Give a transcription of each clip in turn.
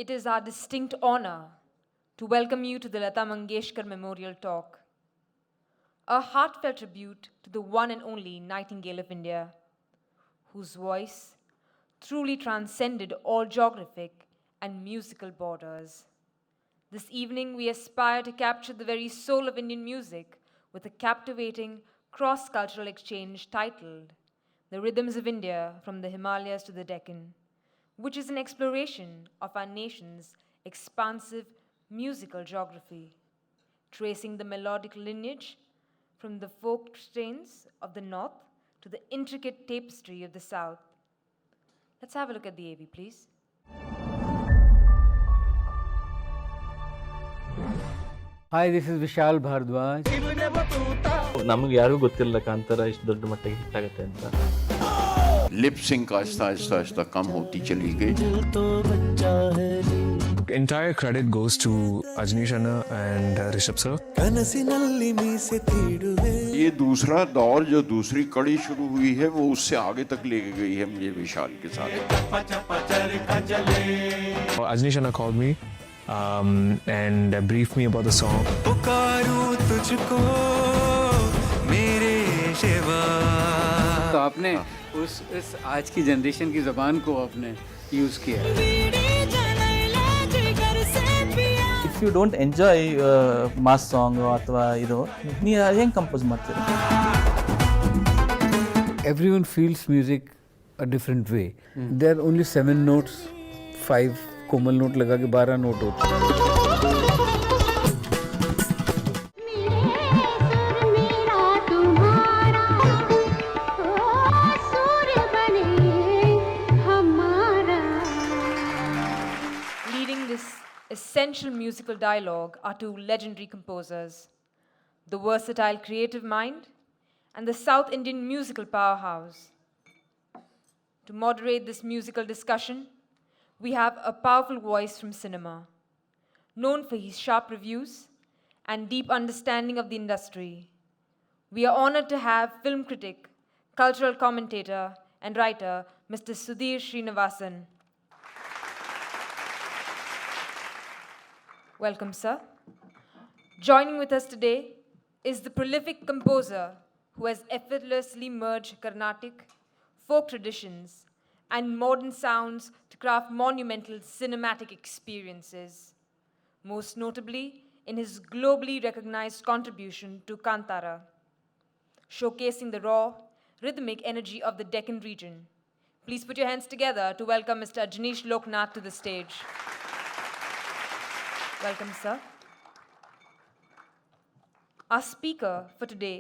It is our distinct honor to welcome you to the Lata Mangeshkar Memorial Talk, a heartfelt tribute to the one and only Nightingale of India, whose voice truly transcended all geographic and musical borders. This evening, we aspire to capture the very soul of Indian music with a captivating cross-cultural exchange titled The Rhythms of India from the Himalayas to the Deccan, which is an exploration of our nation's expansive musical geography, tracing the melodic lineage from the folk strains of the north to the intricate tapestry of the south. Let's have a look at the AV, please. Hi, this is Vishal Bhardwaj. ನಮಗೆ ಯಾರಿಗೂ ಗೊತ್ತಿಲ್ಲ ಕಾಂತಾರ ಇಷ್ಟು ದೊಡ್ಡ ಮಟ್ಟಿಗೆ hit ಆಗುತ್ತೆ ಅಂತ. Lip sync Aahista Aahista Aahista कम होती चली गई. Entire credit goes to Ajaneesh and Rishabh sir. ये दूसरा दौर जो दूसरी कड़ी शुरू हुई है वो उससे आगे तक लेके गई है मुझे विशाल के साथ. Ajaneesh called me and briefed me about the song. तो आपने उस आज की जनरेशन की ज़बान को आपने यूज़ किया. If you don't enjoy mass song ಅಥವಾ ಇದು ನೀ ಹೆಂಗೆ ಕಂಪೋಸ್ ಮಾಡ್ತೀರಾ? Everyone feels music a different way. There are only 7 notes, 5 Komal note लगा के 12 नोट होते हैं. Leading this essential musical dialogue are two legendary composers, the versatile creative mind and the South Indian musical powerhouse. To moderate this musical discussion, we have a powerful voice from cinema, known for his sharp reviews and deep understanding of the industry. We are honored to have film critic, cultural commentator, and writer, Mr. Sudhish Srinivasan. Welcome, sir. Joining with us today is the prolific composer who has effortlessly merged Carnatic, folk traditions, and modern sounds to craft monumental cinematic experiences, most notably in his globally recognized contribution to Kantara, showcasing the raw, rhythmic energy of the Deccan region. Please put your hands together to welcome Mr. Ajaneesh Loknath to the stage. Welcome, sir. Our speaker for today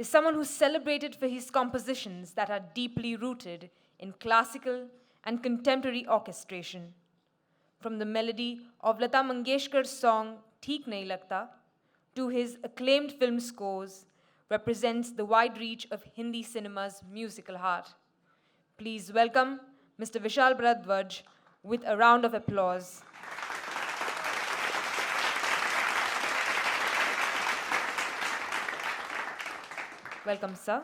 is someone who's celebrated for his compositions that are deeply rooted in classical and contemporary orchestration. From the melody of Lata Mangeshkar's song Theek Nahi Lagta to his acclaimed film scores, represents the wide reach of Hindi cinema's musical heart. Please welcome Mr. Vishal Bhardwaj with a round of applause. Welcome, sir.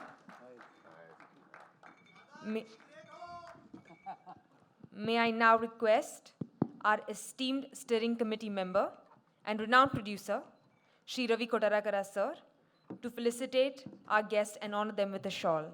May I now request our esteemed steering committee member and renowned producer, Shri Ravi Kotarakara sir, to felicitate our guests and honor them with a shawl.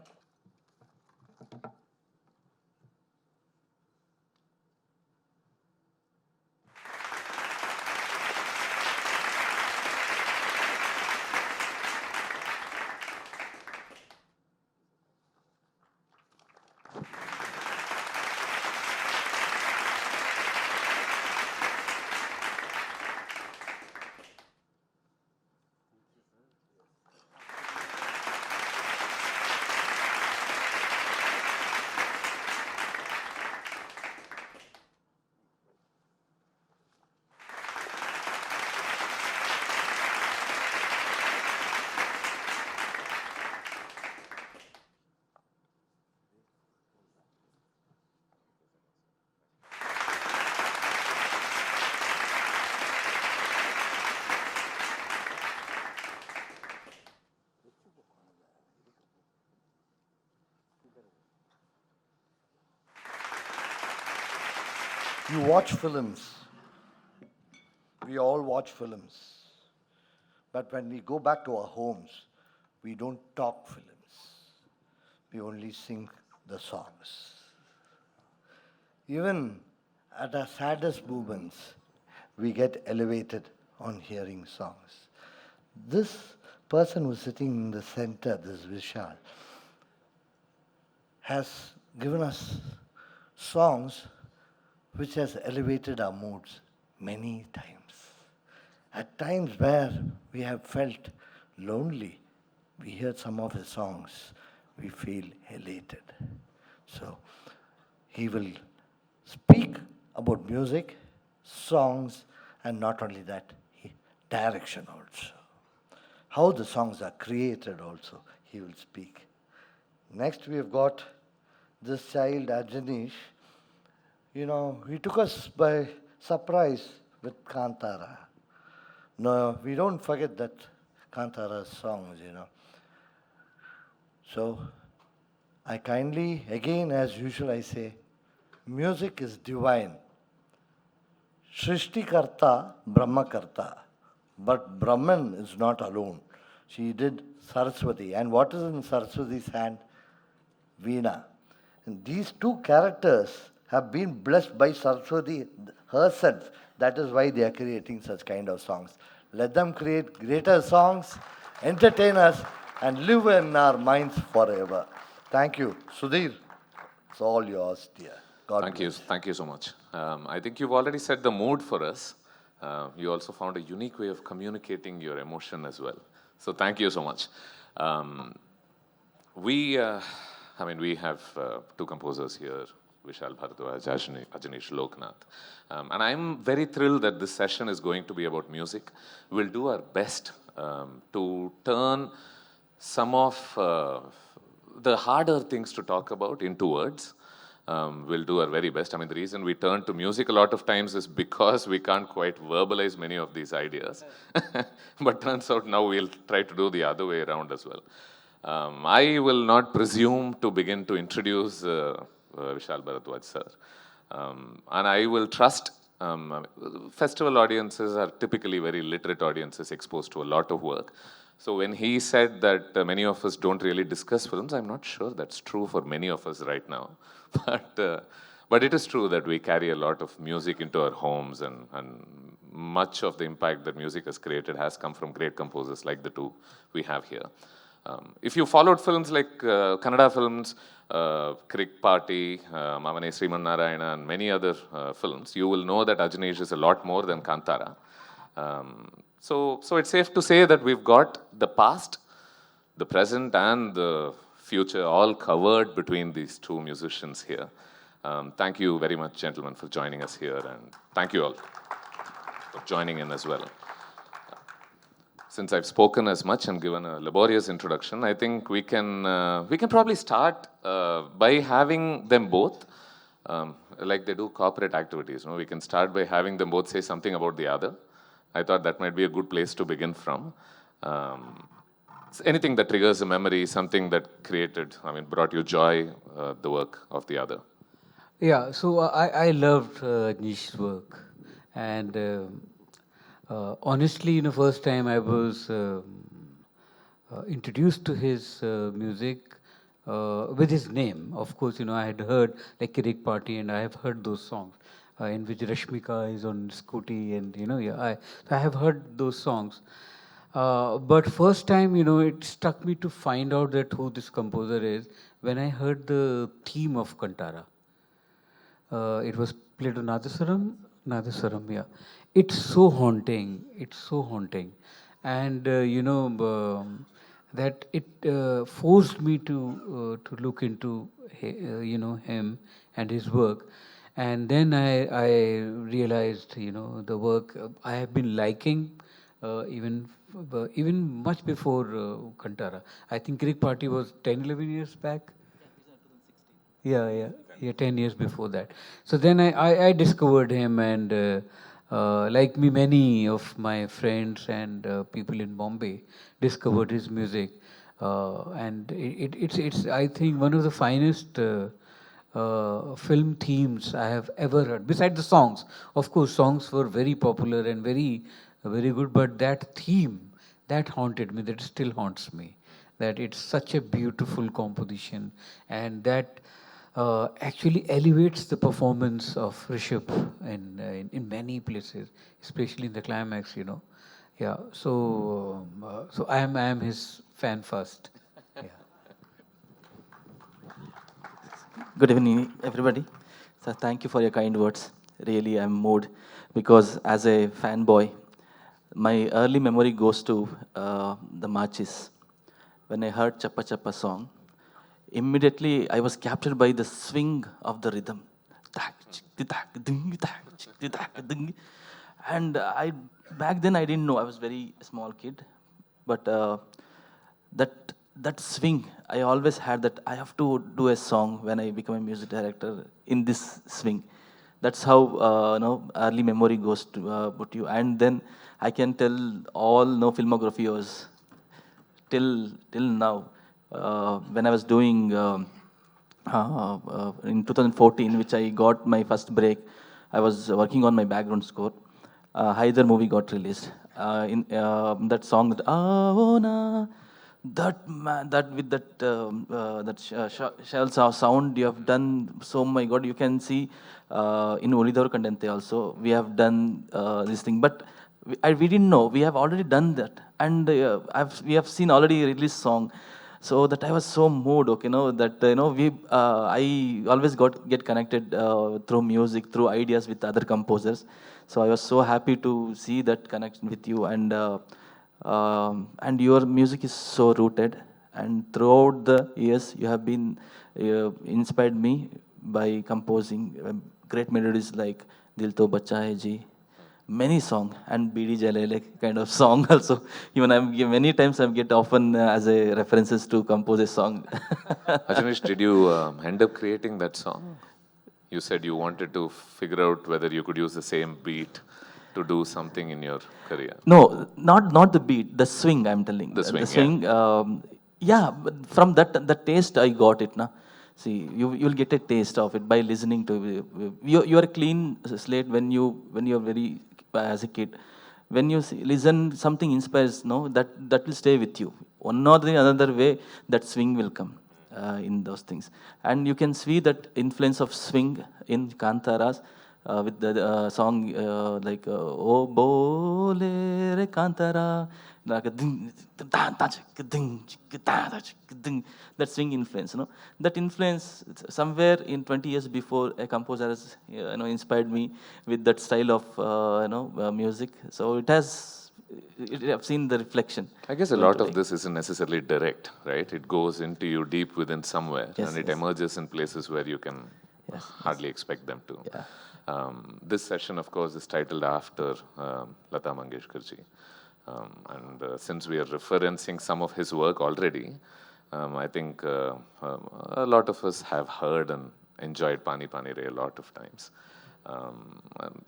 You watch films. We all watch films. But when we go back to our homes, we don't talk films. We only sing the songs. Even at our saddest moments, we get elevated on hearing songs. This person who's sitting in the center, this Vishal, has given us songs which has elevated our moods many times. At times where we have felt lonely, we hear some of his songs, we feel elated. So he will speak about music, songs, and not only that, direction also. How the songs are created also, he will speak. Next we have got this child, Ajaneesh. You know, he took us by surprise with Kantara. No, we don't forget that Kantara songs, you know. So, I kindly, again as usual I say, music is divine. Shrishtikarta, Brahmakarta. But Brahman is not alone. She did Saraswati. And what is in Saraswati's hand? Veena. And these two characters have been blessed by Saraswati herself. That is why they are creating such kind of songs. Let them create greater songs, entertain us, and live in our minds forever. Thank you. Sudhir, it's all yours, dear. God Thank you. bless. Thank you so much. I think you've already set the mood for us. You also found a unique way of communicating your emotion as well. So thank you so much. We have two composers here, Vishal Bhardwaj, Ajaneesh Loknath. And I'm very thrilled that this session is going to be about music. We'll do our best to turn some of the harder things to talk about into words. We'll do our very best. I mean, the reason we turn to music a lot of times is because we can't quite verbalize many of these ideas. But turns out now we'll try to do the other way around as well. I will not presume to begin to introduce Vishal Bhardwaj sir. And I will trust, festival audiences are typically very literate audiences exposed to a lot of work. So when he said that many of us don't really discuss films, I'm not sure that's true for many of us right now. But it is true that we carry a lot of music into our homes, and much of the impact that music has created has come from great composers like the two we have here. If you followed films like Kannada films, Crick Party, Mamane Sriman Narayana, and many other films, you will know that Ajaneesh is a lot more than Kantara. So it's safe to say that we've got the past, the present, and the future all covered between these two musicians here. Thank you very much, gentlemen, for joining us here, and thank you all for joining in as well. Since I've spoken as much and given a laborious introduction, I think we can probably start by having them both, like they do corporate activities. You know, we can start by having them both say something about the other. I thought that might be a good place to begin from. Anything that triggers a memory, something that brought you joy, the work of the other. Yeah, so I loved Nish's work, and honestly, first time I was introduced to his music with his name. Of course, I had heard like Kirik Party, and I have heard those songs in which Rashmika is on scooty, and I have heard those songs. But first time, it struck me to find out that who this composer is when I heard the theme of Kantara. It was played on Nadasaram, yeah. It's so haunting. It's so haunting, and that it forced me to look into him and his work, and then I realized the work I have been liking even much before Kantara. I think Greek Party was 10, 11 years back. Yeah, 10 years before that. So then I discovered him, and like me, many of my friends and people in Bombay discovered his music. And it's I think, one of the finest film themes I have ever heard. Besides the songs, of course, songs were very popular and very good. But that theme that haunted me. That still haunts me. That it's such a beautiful composition, and that actually elevates the performance of Rishabh in many places, especially in the climax. Yeah. So I am his fan first. Yeah. Good evening, everybody. So thank you for your kind words. Really, I'm moved because as a fanboy, my early memory goes to the marches. When I heard Chappa Chappa song, immediately I was captured by the swing of the rhythm. And I back then I didn't know. I was very small kid, but that that swing, I always had that I have to do a song when I become a music director in this swing. That's how early memory goes to but you, and then I can tell all no filmography was till now. When I was doing in 2014, which I got my first break, I was working on my background score. Haider movie got released. In that song, that Avona, that with shell sound you have done. So my God, you can see in Olidor Kandante also we have done this thing, but we didn't know we have already done that, and we have seen already released song. So that I was so moved, okay, that we I always get connected through music, through ideas with other composers. So I was so happy to see that connection with you, and your music is so rooted, and throughout the years you have been inspired me by composing great melodies like Dil To Bacha Hai Ji, many song, and BD Jalele kind of song also. Even many times I get often as a references to compose a song. Ajaneesh, did you end up creating that song? You said you wanted to figure out whether you could use the same beat to do something in your career. No, not the beat, the swing. I'm telling. The swing, The swing. Yeah, but from the taste I got it. Na, see, you'll get a taste of it by listening to. You're a clean slate when you're very as a kid. When you listen, something inspires. No, that will stay with you. One or the other way, that swing will come. In those things, and you can see that influence of swing in Kantaras with the song like "Oh Bole Re Kantara," like a that swing influence, that influence somewhere in 20 years before a composer has inspired me with that style of music. So I've seen the reflection. I guess a lot of this isn't necessarily direct, right? It goes into you deep within somewhere, Yes, and it yes. emerges in places where you can hardly expect them to. Yeah. This session, of course, is titled after Lata Mangeshkar ji. And since we are referencing some of his work already, I think a lot of us have heard and enjoyed Pani Pani Re a lot of times.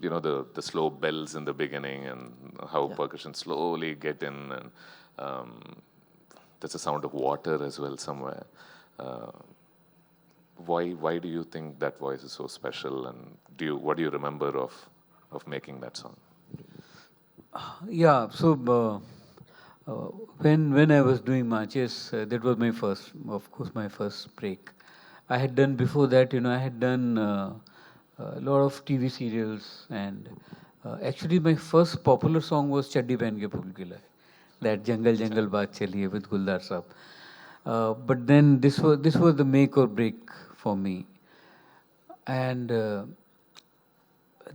The slow bells in the beginning and how percussion slowly get in, and there's a sound of water as well somewhere. Why do you think that voice is so special, and what do you remember of making that song? Yeah. So when I was doing marches, that was my first break. I had done before that. I had done a lot of TV serials, and actually my first popular song was Chaddi Pehen Ke Phul Khila, that Jangal Jangal Baat Chali Hai with Guldar Saab. But then this was the make or break for me, and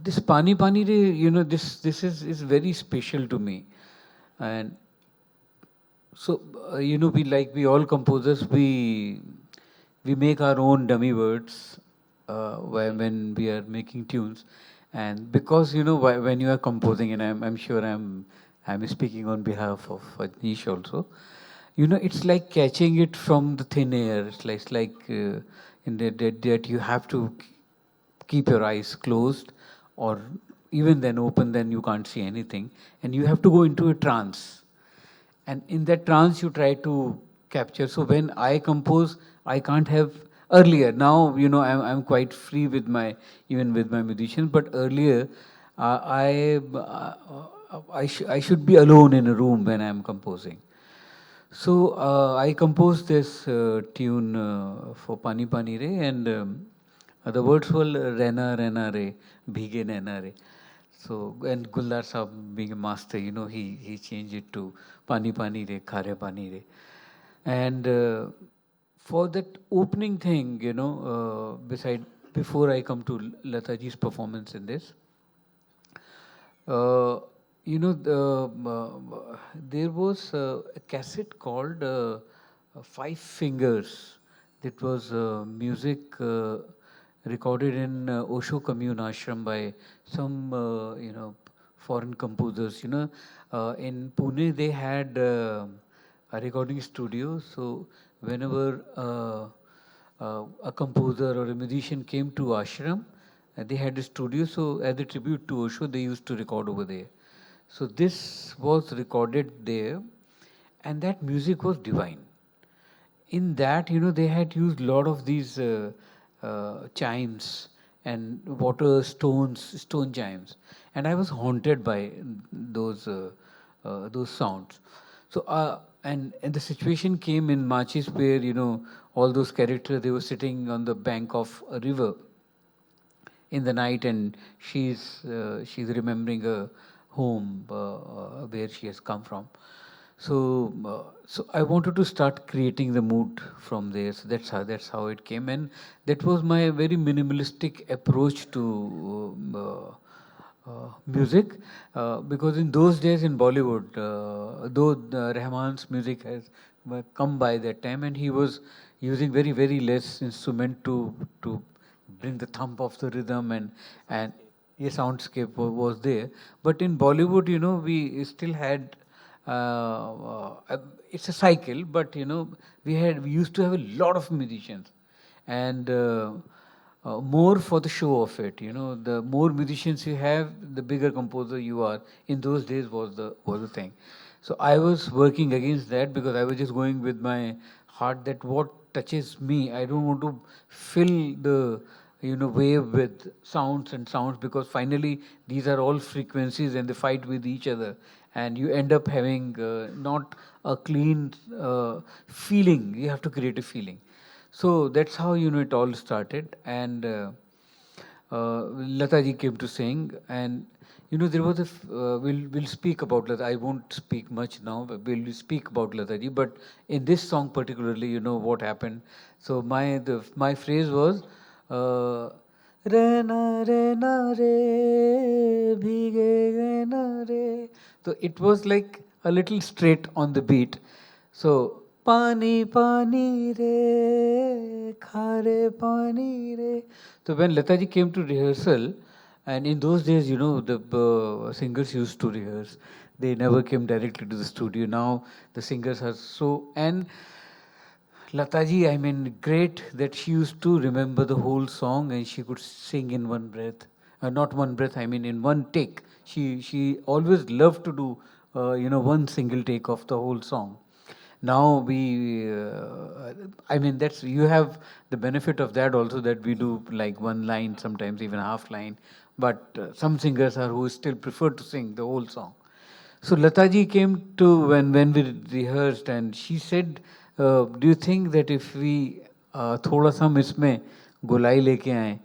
this Pani Pani Re, this is very special to me, and so we all composers, we make our own dummy words when we are making tunes, and because when you are composing, and I'm sure I'm speaking on behalf of Ajaneesh also. It's like catching it from the thin air. It's like in that you have to keep your eyes closed, or even then open, then you can't see anything, and you have to go into a trance, and in that trance you try to capture. So when I compose, I can't have earlier. Now, I'm quite free with even with my musicians, but earlier, I should be alone in a room when I'm composing. So I composed this tune for Pani Pani Re, and the words were Rena Rena Re, Bhige Nena Re. So, and Gulzar Saab being a master, he changed it to Pani Pani Re, Khare Pani Re. And for that opening thing, before I come to Lataji's performance in this, uh, there was a cassette called Five Fingers. That was music recorded in Osho Commune Ashram by some, foreign composers. In Pune they had a recording studio. So whenever a composer or a musician came to ashram, they had a studio. So as a tribute to Osho, they used to record over there. So this was recorded there, and that music was divine. In that, they had used a lot of these chimes and stone chimes, and I was haunted by those sounds. So, and the situation came in Machis where, all those characters, they were sitting on the bank of a river in the night, and she's remembering a home where she has come from. So I wanted to start creating the mood from there. So that's how it came, and that was my very minimalistic approach to music, because in those days in Bollywood, though Rahman's music has come by that time, and he was using very very less instrument to bring the thump of the rhythm, and a soundscape was there. But in Bollywood, we still had it's a cycle, but we used to have a lot of musicians, and more for the show of it. The more musicians you have, the bigger composer you are. In those days was the thing. So I was working against that, because I was just going with my heart, that what touches me, I don't want to fill the wave with sounds, because finally these are all frequencies and they fight with each other, and you end up having not a clean feeling. You have to create a feeling. So that's how it all started, and Lataji came to sing, and there was we'll speak about Lata. I won't speak much now, but we'll speak about Lataji. But in this song particularly, what happened. So my phrase was. Rena rena re, bhige na re. So it was like a little straight on the beat. So pani pani re, khare pani re. So when Lataji came to rehearsal, and in those days, the singers used to rehearse. They never came directly to the studio. Now the singers are so, and Lataji, I mean, great that she used to remember the whole song and she could sing in one breath. Not one breath, I mean, in one take. She always loved to do, one single take of the whole song. Now I mean, you have the benefit of that also, that we do like one line, sometimes even half line. But some singers are who still prefer to sing the whole song. So Lataji came to when we rehearsed, and she said, "Do you think that if we थोड़ा सा हम इसमें गुलाई लेके आए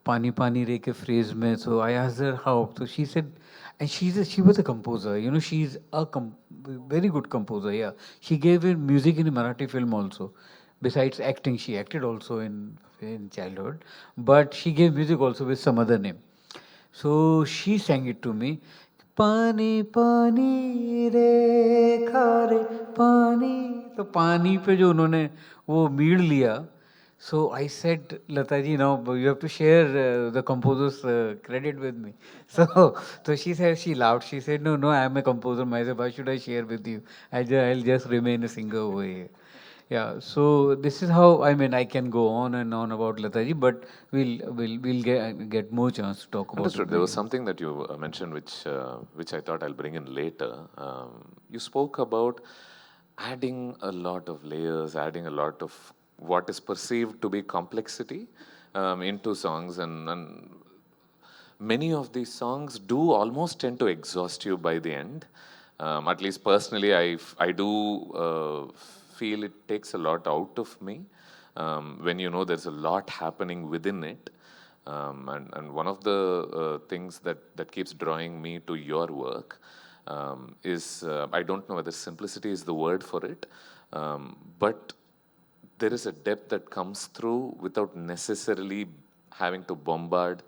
पानी पानी रे के phrase में?" So I asked her how. So she said, and she was a composer. She's a very good composer. Yeah, she gave in music in a Marathi film also. Besides acting, she acted also in childhood, but she gave music also with some other name. So she sang it to me. पानी पानी रे खारे पानी. तो पानी पे जो उन्होंने वो मीड़ लिया. So I said, Lataji, now you have to share the composer's credit with me. So she said, she laughed. She said, no, I am a composer myself. Why should I share with you? I'll just remain a singer over here. Yeah, so this is how, I mean, I can go on and on about Lataji, but we'll get more chance to talk about Understood. it. There was something that you mentioned which I thought I'll bring in later. You spoke about adding a lot of layers, adding a lot of what is perceived to be complexity into songs, and many of these songs do almost tend to exhaust you by the end. At least personally, I do feel it takes a lot out of me when you know there's a lot happening within it. And one of the things that keeps drawing me to your work is, I don't know whether simplicity is the word for it, but there is a depth that comes through without necessarily having to bombard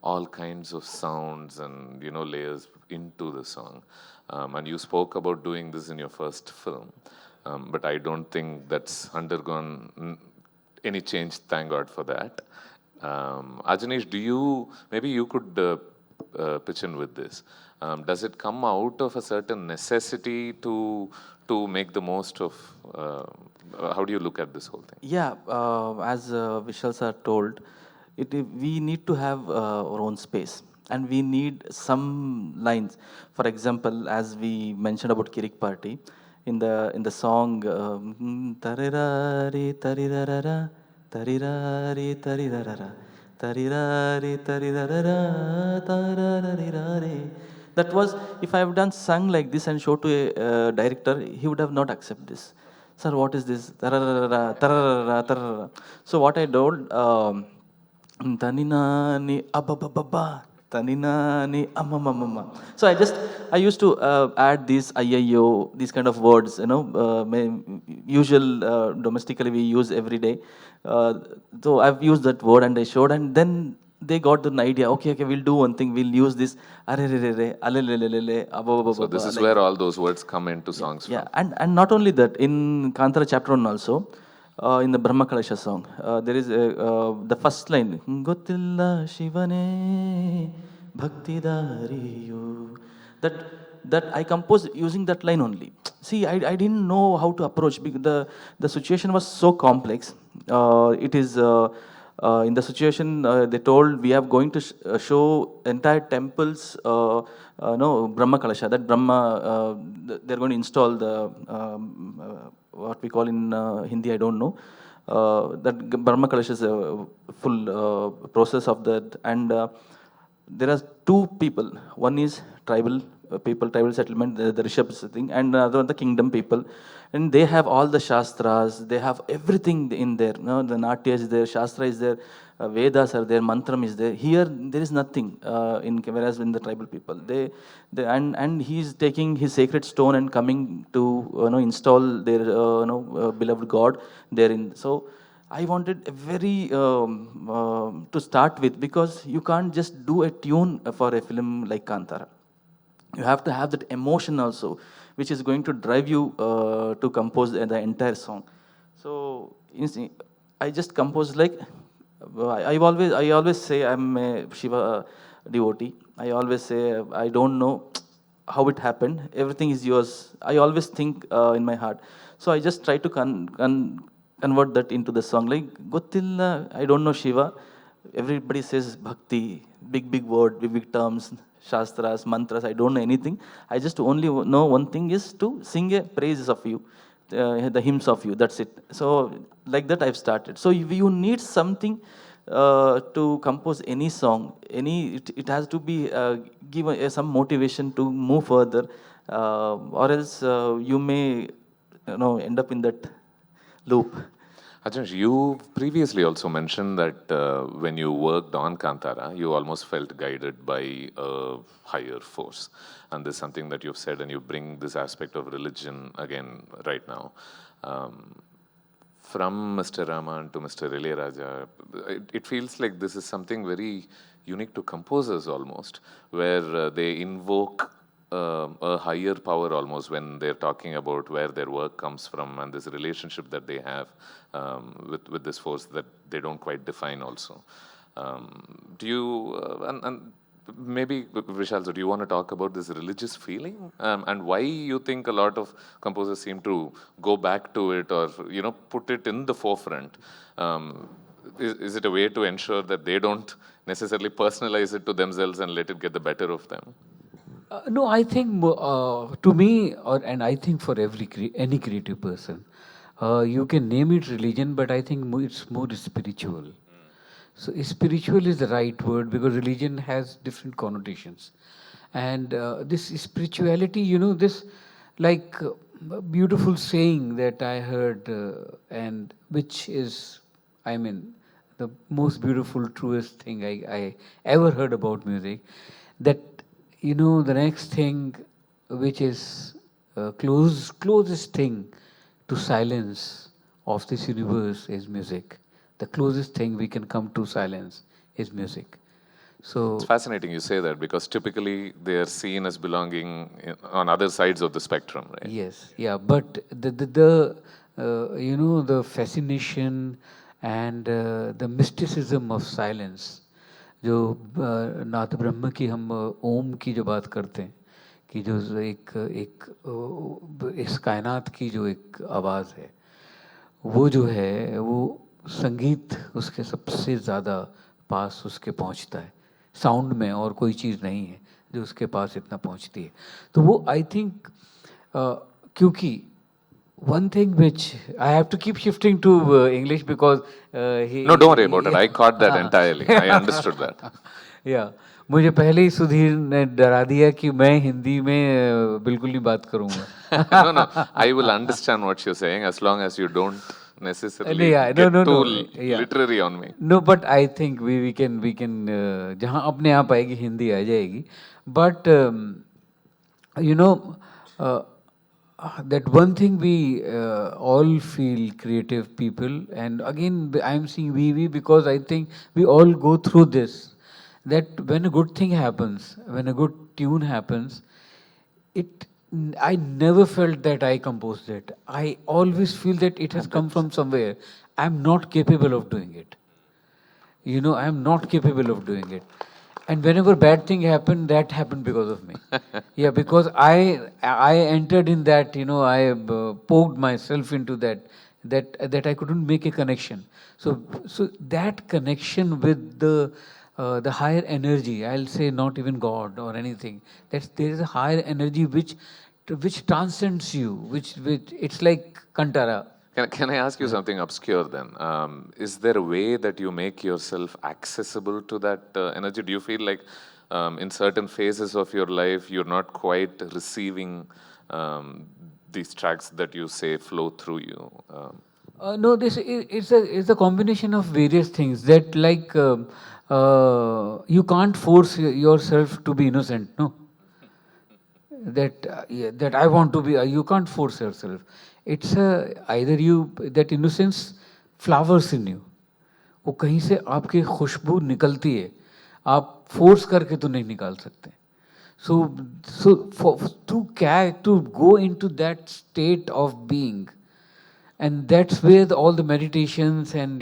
all kinds of sounds and layers into the song. And you spoke about doing this in your first film, but I don't think that's undergone any change. Thank God for that. Ajaneesh, maybe you could pitch in with this. Does it come out of a certain necessity to make the most of? How do you look at this whole thing? Yeah, as Vishal sir told, we need to have our own space, and we need some lines. For example, as we mentioned about Kirik Party, in the song Tarirari Tarirara Tarirari Tarirara Tarirari Tarirara Tararirari. That was, if I have done sung like this and showed to a director, he would have not accepted this. Sir, what is this? Tararara, tararara, tararara. So what I told, Taninani abababa, Taninani amamamama. So I used to add these IIO, these kind of words, usual domestically we use every day. So I've used that word and I showed, and then they got an idea. Okay, we'll do one thing. We'll use this. So this is where all those words come into songs yeah, from. and not only that, in Kantara chapter 1 also, in the Brahma Kalasha song, there is the first line, Gottilla Shivane Bhakti Dariyu. That I composed using that line only. See, I didn't know how to approach, because the situation was so complex. It is in the situation they told we are going to show entire temples, Brahma Kalasha. That Brahma, they're going to install the what we call in Hindi, I don't know. That Brahma Kalasha is a full process of that, and there are two people. One is tribal people, tribal settlement, the Rishabhs thing, and the other one the kingdom people. And they have all the Shastras, they have everything in there. The Natya is there, Shastra is there, Vedas are there, Mantram is there. Here, there is nothing, whereas in the tribal people. And he is taking his sacred stone and coming to install their beloved God therein. So, I wanted a very to start with, because you can't just do a tune for a film like Kantara. You have to have that emotion also, which is going to drive you to compose the entire song. So I just composed like, I always say I'm a Shiva devotee. I always say I don't know how it happened. Everything is yours. I always think in my heart. So I just try to convert that into the song. Like Gottilla, I don't know Shiva. Everybody says bhakti, big word, big terms, shastras, mantras. I don't know anything. I just only know one thing is to sing a praises of you, the hymns of you. That's it. So like that I've started. So if you need something to compose any song, it has to be give some motivation to move further, or else you may end up in that loop. Ajaneesh, you previously also mentioned that when you worked on Kantara, you almost felt guided by a higher force. And this is something that you've said, and you bring this aspect of religion again right now. From Mr. Raman to Mr. Ilayaraja, it feels like this is something very unique to composers almost, where they invoke a higher power almost when they're talking about where their work comes from, and this relationship that they have with this force that they don't quite define also. Do you, and maybe Vishal, so do you want to talk about this religious feeling and why you think a lot of composers seem to go back to it, or put it in the forefront? Is it a way to ensure that they don't necessarily personalize it to themselves and let it get the better of them? No, I think to me, and I think for any creative person, You can name it religion, but I think it's more spiritual. So spiritual is the right word because religion has different connotations. And this spirituality, this like beautiful saying that I heard, and which is, I mean, the most beautiful, truest thing I ever heard about music, that, the next thing which is closest thing to silence of this universe is music. The closest thing we can come to silence is music. So It's fascinating you say that because typically they are seen as belonging on other sides of the spectrum, right? yes, yeah, but the fascination and the mysticism of silence, जो नाथ ब्रह्म की हम ओम की जो बात करते हैं कि जो इस कायनात की जो एक आवाज़ है, वो जो है वो संगीत उसके सबसे ज़्यादा पास उसके पहुंचता है साउंड में, और कोई चीज़ नहीं है जो उसके पास इतना पहुंचती है. तो वो आई थिंक क्योंकि one thing which I have to keep shifting to English because No, don't worry about it. I caught that entirely. I understood that. या मुझे पहले ही सुधीर ने डरा दिया कि मैं हिंदी में बिल्कुल नहीं बात करूंगा. No, no. I will understand what you're saying as long as you don't necessarily get too literary on me. No, but I think we can जहाँ अपने आप आएगी हिंदी आ जाएगी. But that one thing we all feel creative people, and again I'm saying we because I think we all go through this, that when a good thing happens, when a good tune happens, I never felt that I composed it. I always feel that it has come from somewhere. I'm not capable of doing it. I'm not capable of doing it. And whenever bad thing happened, that happened because of me. Yeah, because I entered in that, I poked myself into that I couldn't make a connection. So that connection with the higher energy, I'll say not even God or anything, that there is a higher energy which transcends you, which it's like Kantara. Can I ask you something obscure then? Is there a way that you make yourself accessible to that energy? Do you feel like in certain phases of your life you're not quite receiving these tracks that you say flow through you? No, it's a combination of various things that like you can't force yourself to be innocent, no? That I want to be, you can't force yourself. It's either that innocence flowers in you. वो कहीं से आपकी खुशबू निकलती है, आप force करके तो नहीं निकाल सकते. So to go into that state of being, and that's where all the meditations and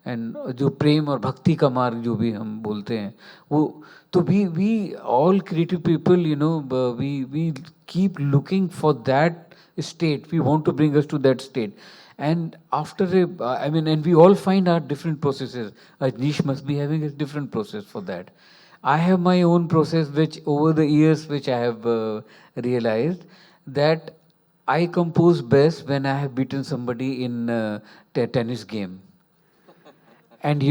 and जो प्रेम और भक्ति का मार्ग जो भी हम बोलते हैं, वो तो we all creative people, we keep looking for that state. We want to bring us to that state. And after and we all find our different processes. Ajaneesh must be having a different process for that. I have my own process, which over the years, which I have realized that I compose best when I have beaten somebody in a tennis game. And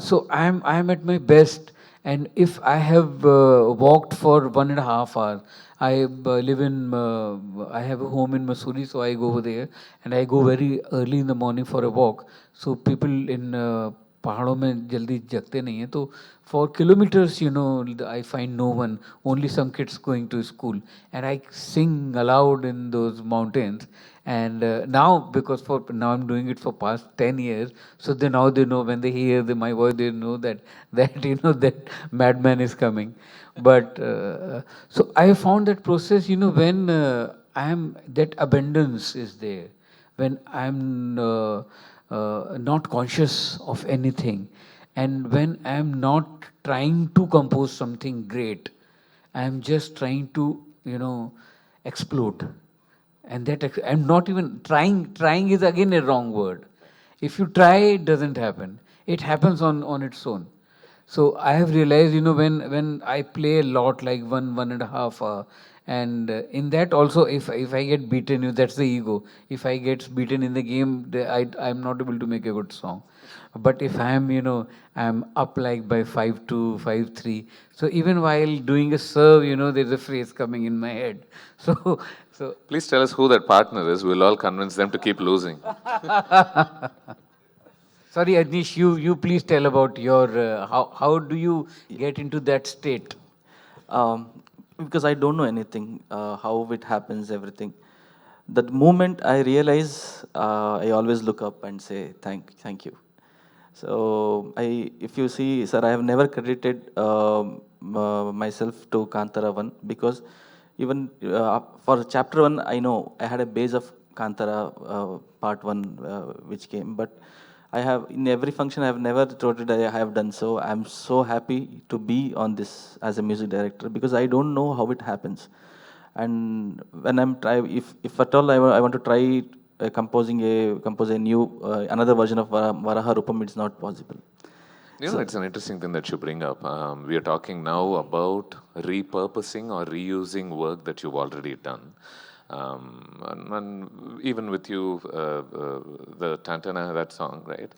so I'm at my best. And if I have walked for 1.5 hours, I live in, I have a home in Missouri, so I go over there, and I go very early in the morning for a walk. So people in पहाड़ों में जल्दी जगते नहीं हैं, तो for kilometers, I find no one, only some kids going to school, and I sing aloud in those mountains. And now, because now I'm doing it for past 10 years, so now they know when they hear my voice, they know that that madman is coming. But so I found that process, when that abundance is there, when I'm not conscious of anything, and when I'm not trying to compose something great, I'm just trying to, explode. And that I'm not even trying. Trying is again a wrong word. If you try, it doesn't happen. It happens on its own. So I have realized, when I play a lot, like 1.5 hour, and in that also, if I get beaten, that's the ego. If I get beaten in the game, I'm not able to make a good song. But if I'm up like by 5-2, 5-3. So even while doing a serve, there's a phrase coming in my head. So, so Please tell us who that partner is. We'll all convince them to keep losing. sorry, Ajneesh, you please tell about your how do you get into that state? Because I don't know anything, how it happens, everything. The moment I realize, I always look up and say, thank you. So if you see, sir, I have never credited myself to Kantara 1 because even for chapter 1, I know I had a base of Kantara part 1 which came, but I have in every function I have never thought it I have done so. I'm so happy to be on this as a music director because I don't know how it happens. And when if at all I want to try compose a new another version of Varaha Rupam, it's not possible. It's an interesting thing that you bring up. We are talking now about repurposing or reusing work that you've already done. And even with you, the Tantana, that song, right?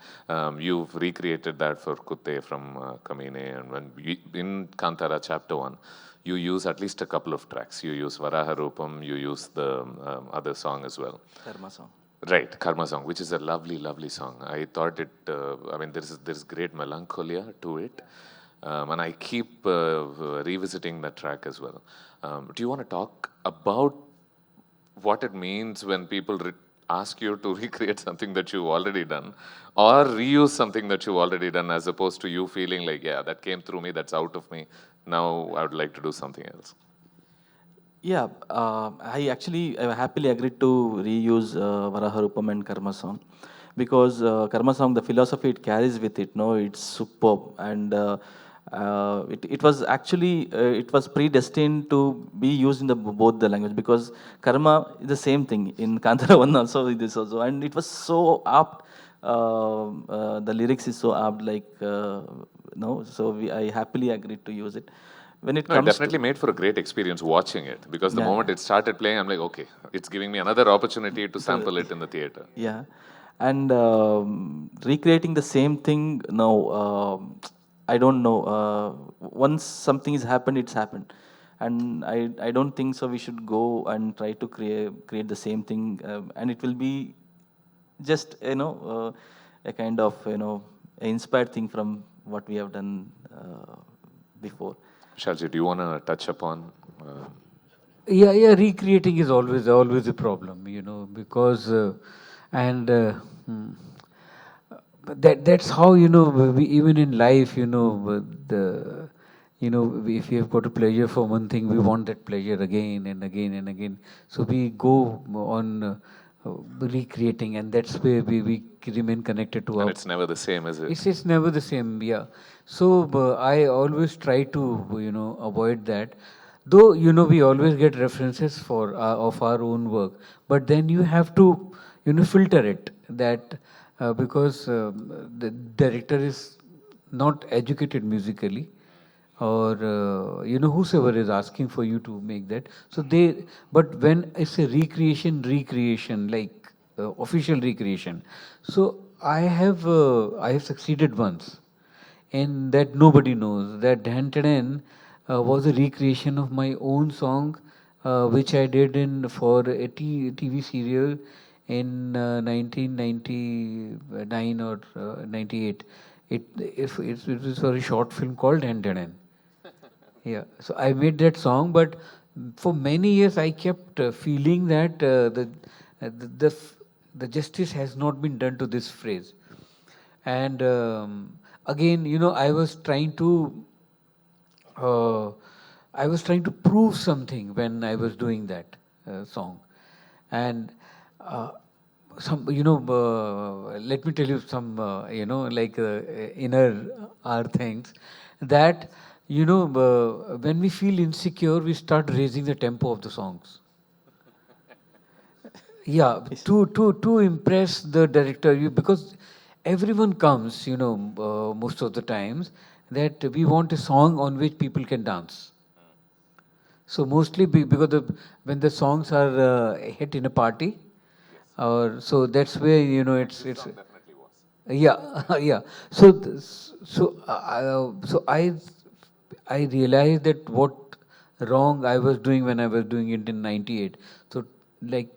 You've recreated that for Kutte from Kamine. And in Kantara chapter 1, you use at least a couple of tracks. You use Varaha Rupam, you use the other song as well. Karma song. Right, Karma song, which is a lovely, lovely song. I thought it, there's great melancholia to it. And I keep revisiting that track as well. Do you want to talk about what it means when people ask you to recreate something that you've already done or reuse something that you've already done as opposed to you feeling like, yeah, that came through me, that's out of me. Now I would like to do something else. Yeah, I happily agreed to reuse Varaha Rupam and Karma song because Karma song, the philosophy it carries with it, no, it's superb. And it was actually, it was predestined to be used in both the language because Karma is the same thing in Kantara 1 also, this also. And it was so apt, the lyrics is so apt, like, no, so I happily agreed to use it. When it No, it comes definitely made for a great experience watching it because the Yeah. moment it started playing, I'm like, okay, it's giving me another opportunity to sample it in the theater. Yeah, and recreating the same thing. No, I don't know. Once something has happened, it's happened, and I don't think so. We should go and try to create the same thing, and it will be just a kind of inspired thing from what we have done before. Shalji, do you want to touch upon? Yeah, recreating is always a problem, because and but that's how we, even in life, the if we have got a pleasure for one thing, we want that pleasure again and again and again. So we go on recreating, and that's where we remain connected to And our. it's never the same, is it? It's never the same, yeah. So I always try to avoid that. Though we always get references for of our own work, but then you have to filter it that because the director is not educated musically, or whosoever is asking for you to make that. So but when it's a recreation like official recreation, so I have succeeded once, and that nobody knows that Dhantanen was a recreation of my own song, which I did in for a TV serial in 1999 or 98. It was for a short film called Dhantanen. Yeah, so I made that song, but for many years I kept feeling that the justice has not been done to this phrase. And again, uh, I was trying to prove something when I was doing that song, and uh, let me tell you some, like inner our things that when we feel insecure, we start raising the tempo of the songs. Yeah, to impress the director, because everyone comes, most of the times, that we want a song on which people can dance. So mostly because when the songs are hit in a party, or so that's where yeah, yeah. So I realized that what wrong I was doing when I was doing it in '98. So like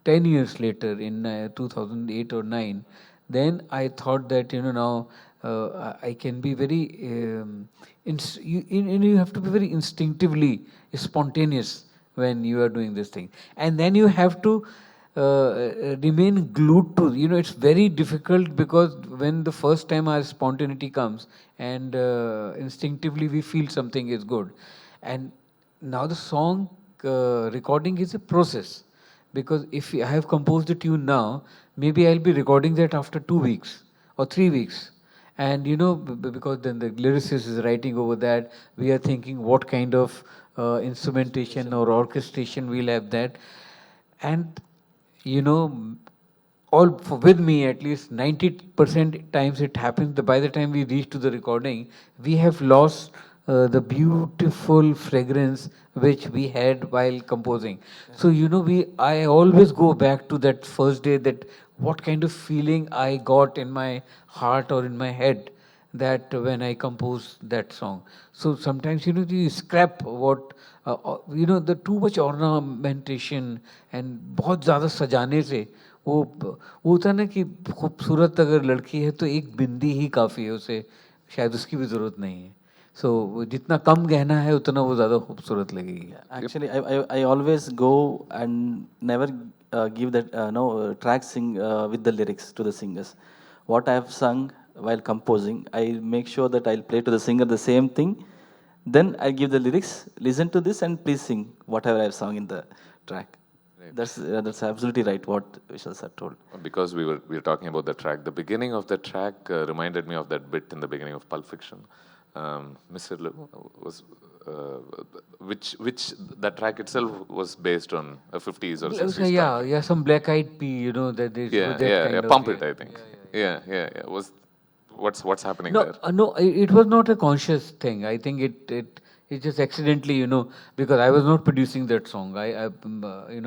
10 years later, in 2008 or 9, then I thought that now I can be very you have to be very instinctively spontaneous when you are doing this thing, and then you have to remain glued to. It's very difficult because when the first time our spontaneity comes and instinctively we feel something is good, and now the song recording is a process, because if I have composed a tune now, maybe I'll be recording that after 2 weeks or 3 weeks. And because then the lyricist is writing over that, we are thinking what kind of instrumentation or orchestration we'll have that. And you know, with me at least 90% times it happens that by the time we reach to the recording, we have lost the beautiful fragrance which we had while composing. So I always go back to that first day, that what kind of feeling I got in my heart or in my head, that when I compose that song. So sometimes you scrap what the too much ornamentation and बहुत ज़्यादा सजाने से वो होता है ना कि खूबसूरत अगर लड़की है तो एक बिंदी ही काफ़ी है, उसे शायद उसकी भी ज़रूरत नहीं है. So जितना कम गहना है उतना वो ज़्यादा खूबसूरत लगेगी. Actually, I always go and never give that track sing with the lyrics to the singers. What I have sung while composing, I make sure that I'll play to the singer the same thing. Then I give the lyrics. Listen to this and please sing whatever I've sung in the track. That's absolutely right what Vishal sir told. Because we were talking about the track, the beginning of the track reminded me of that bit in the beginning of Pulp Fiction. Mr. Was which that track itself was based on a 50s or 60s track. Yeah, some Black Eyed Pea, that is Pump It, I think. Yeah. Was what's happening there? No, it was not a conscious thing. I think it just accidentally, because I was not producing that song. I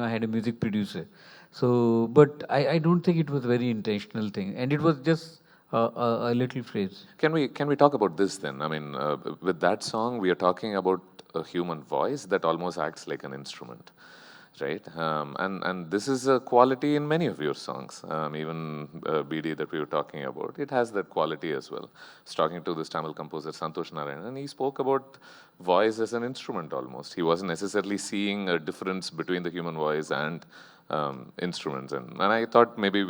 had a music producer. So, but I don't think it was a very intentional thing, and it was just a little phrase. Can we talk about this then? I mean, with that song, we are talking about a human voice that almost acts like an instrument, right? And this is a quality in many of your songs. Even BD that we were talking about, it has that quality as well. I was talking to this Tamil composer Santosh Narayan, and he spoke about voice as an instrument almost. He wasn't necessarily seeing a difference between the human voice and instruments. And I thought maybe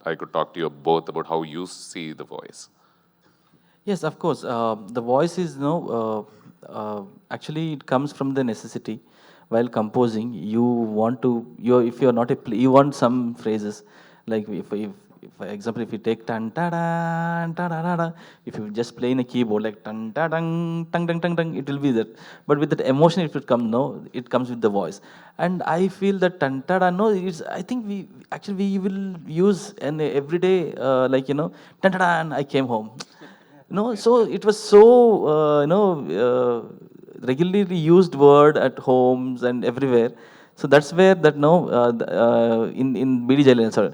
I could talk to you both about how you see the voice. Yes, of course. The voice is actually it comes from the necessity. While composing, you want to if you are not you want some phrases like for example, if you take tan ta da, if you just play in a keyboard like tan ta dang tang tang tang tang, it will be that. But with that emotion, if it comes with the voice. And I feel that tan ta da, I think we will use an everyday tan ta da, I came home. So it was so regularly used word at homes and everywhere. So that's where that in BD Jailan, sorry.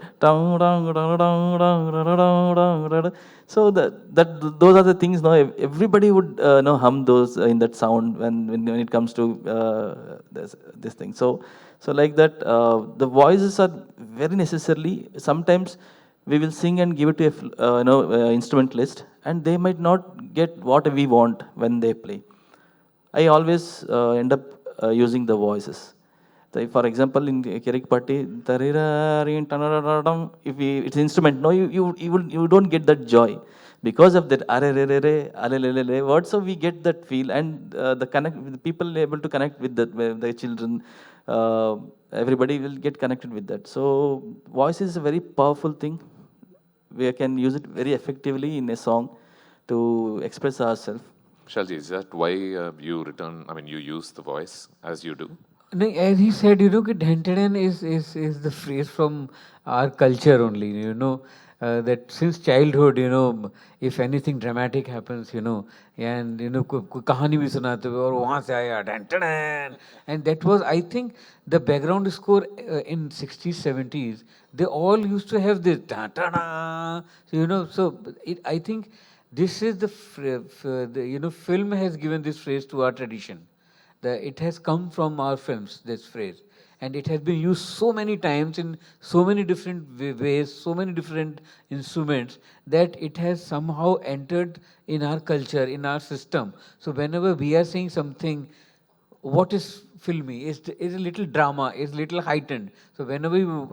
So those are the things everybody would hum those in that sound when it comes to this thing. So like that, the voices are very necessarily. Sometimes we will sing and give it to a instrumentalist, and they might not get what we want when they play. I always end up using the voices. For example, in Kirik Party, if it's instrument, you don't get that joy because of that word. So we get that feel, and the people able to connect with the children. Everybody will get connected with that. So voice is a very powerful thing. We can use it very effectively in a song to express ourselves. Vishalji, is that why you use the voice as you do? No, as he said, Dhantaren is the phrase from our culture only, that since childhood, if anything dramatic happens, and कोई कहानी भी सुनाते हुए और वहाँ से आया डन टन, and that was, I think, the background score in 60s 70s. They all used to have this da da da. So I think this is the film has given this phrase to our tradition. It has come from our films, this phrase. And it has been used so many times in so many different ways, so many different instruments, that it has somehow entered in our culture, in our system. So whenever we are saying something, what is filmy is a little drama, is little heightened. So whenever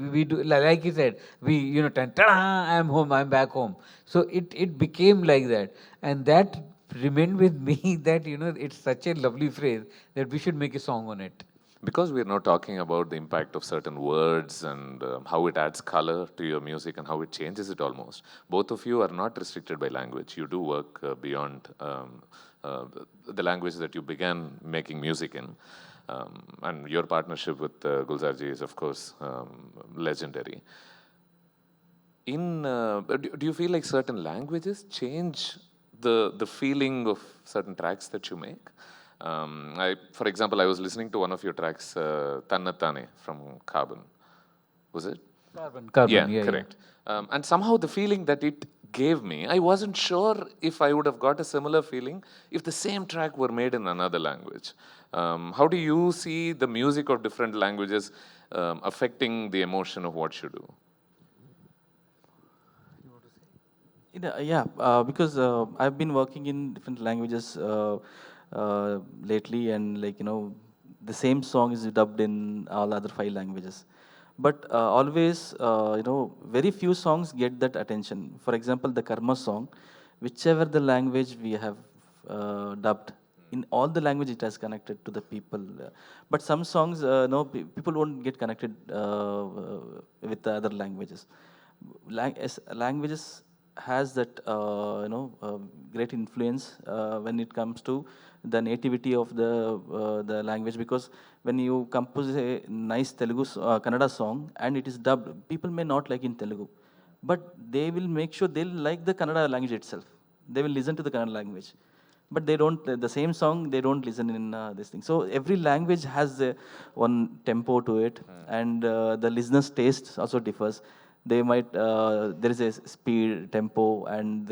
we do, like he said, we ta-da, I'm home, I'm back home. So it became like that, and that remained with me that it's such a lovely phrase that we should make a song on it. Because we're now talking about the impact of certain words and how it adds color to your music and how it changes it almost, both of you are not restricted by language. You do work beyond the language that you began making music in. And your partnership with Gulzarji is, of course, legendary. Do you feel like certain languages change the feeling of certain tracks that you make? For example, I was listening to one of your tracks, Tannatane from Carbon. Was it? Carbon, Yeah, correct. And somehow the feeling that it gave me, I wasn't sure if I would have got a similar feeling if the same track were made in another language. How do you see the music of different languages affecting the emotion of what you do? Because I've been working in different languages lately, and the same song is dubbed in all other 5 languages. But always, very few songs get that attention. For example, the Karma song, whichever the language we have dubbed, in all the language it has connected to the people. But some songs, no, people won't get connected with the other languages. Languages has that great influence when it comes to the nativity of the language, because when you compose a nice Telugu Kannada song and it is dubbed, people may not like in Telugu, but they will make sure they'll like the Kannada language itself. They will listen to the Kannada language, but they don't, the same song they don't listen in this thing. So every language has one tempo to it, and the listener's taste also differs. They might there is a speed, tempo, and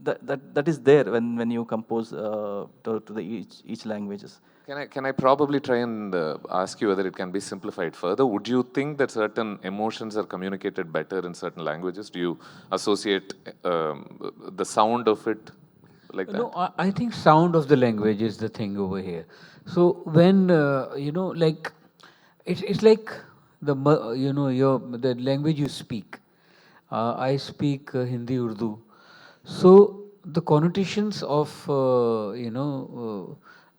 that is there when you compose to the each languages. Can I probably try and ask you whether it can be simplified further? Would you think that certain emotions are communicated better in certain languages? Do you associate the sound of it like that? No, I think sound of the language is the thing over here. So when like it's like the language you speak. I speak Hindi, Urdu. So the connotations of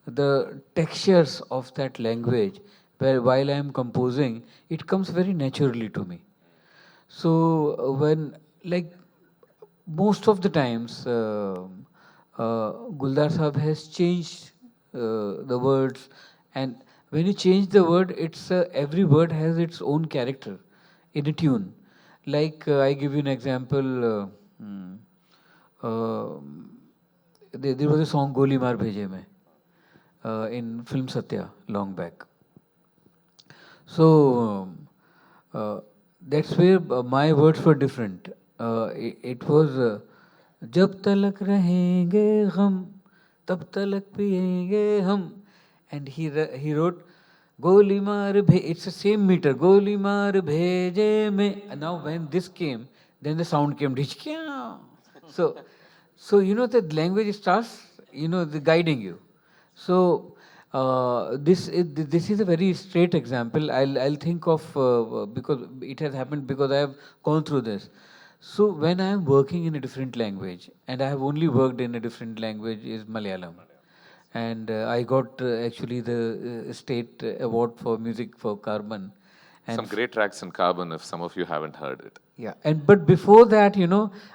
the textures of that language, while I am composing, it comes very naturally to me. So when, like, most of the times, Guldar Sahab has changed the words, and when you change the word, it's every word has its own character in a tune. Like I give you an example. There was a song Goli Maar Bheje Mein in film Satya long back. So that's where my words were different. It was जब तलक रहेंगे हम तब तलक पिएंगे हम, and he wrote गोली मार भे, it's the same meter, गोली मार भेजे में. And now when this came, then the sound came, so the language starts the guiding you. So this is a very straight example. I'll think of because it has happened, because I have gone through this. So when I am working in a different language, and I have only worked in a different language, is Malayalam, and I got actually the state award for music for Carbon. And some great tracks in Carbon, if some of you haven't heard it. Yeah, but before that,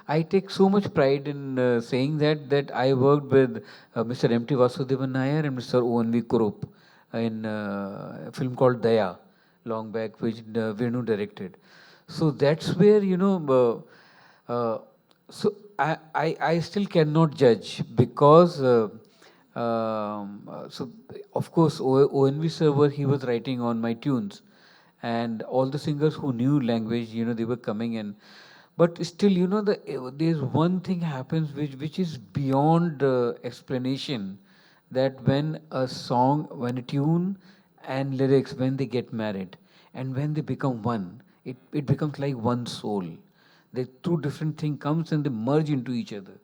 I take so much pride in saying that I worked with Mr. M.T. Vasudevan Nair and Mr. O.N.V. Kurup in a film called Daya, long back, which Venu directed. So that's where, so I still cannot judge because, so of course, ONV server, he was writing on my tunes, and all the singers who knew language, they were coming in. But still, there's one thing happens which is beyond explanation, that when a song, when a tune and lyrics, when they get married and when they become one, it becomes like one soul. The two different things comes and they merge into each other,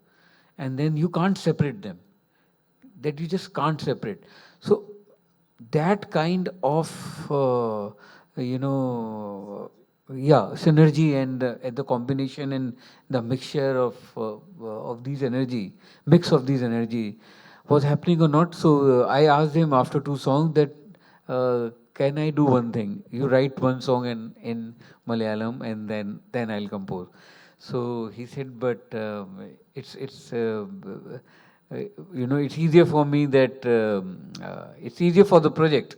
and then you can't separate them. That you just can't separate. So that kind of synergy and the combination and the mixture of these energy, mix of these energy was happening or not. So I asked him after two songs that can I do one thing? You write one song in Malayalam and then I'll compose. So he said, but uh, it's easier for me that it's easier for the project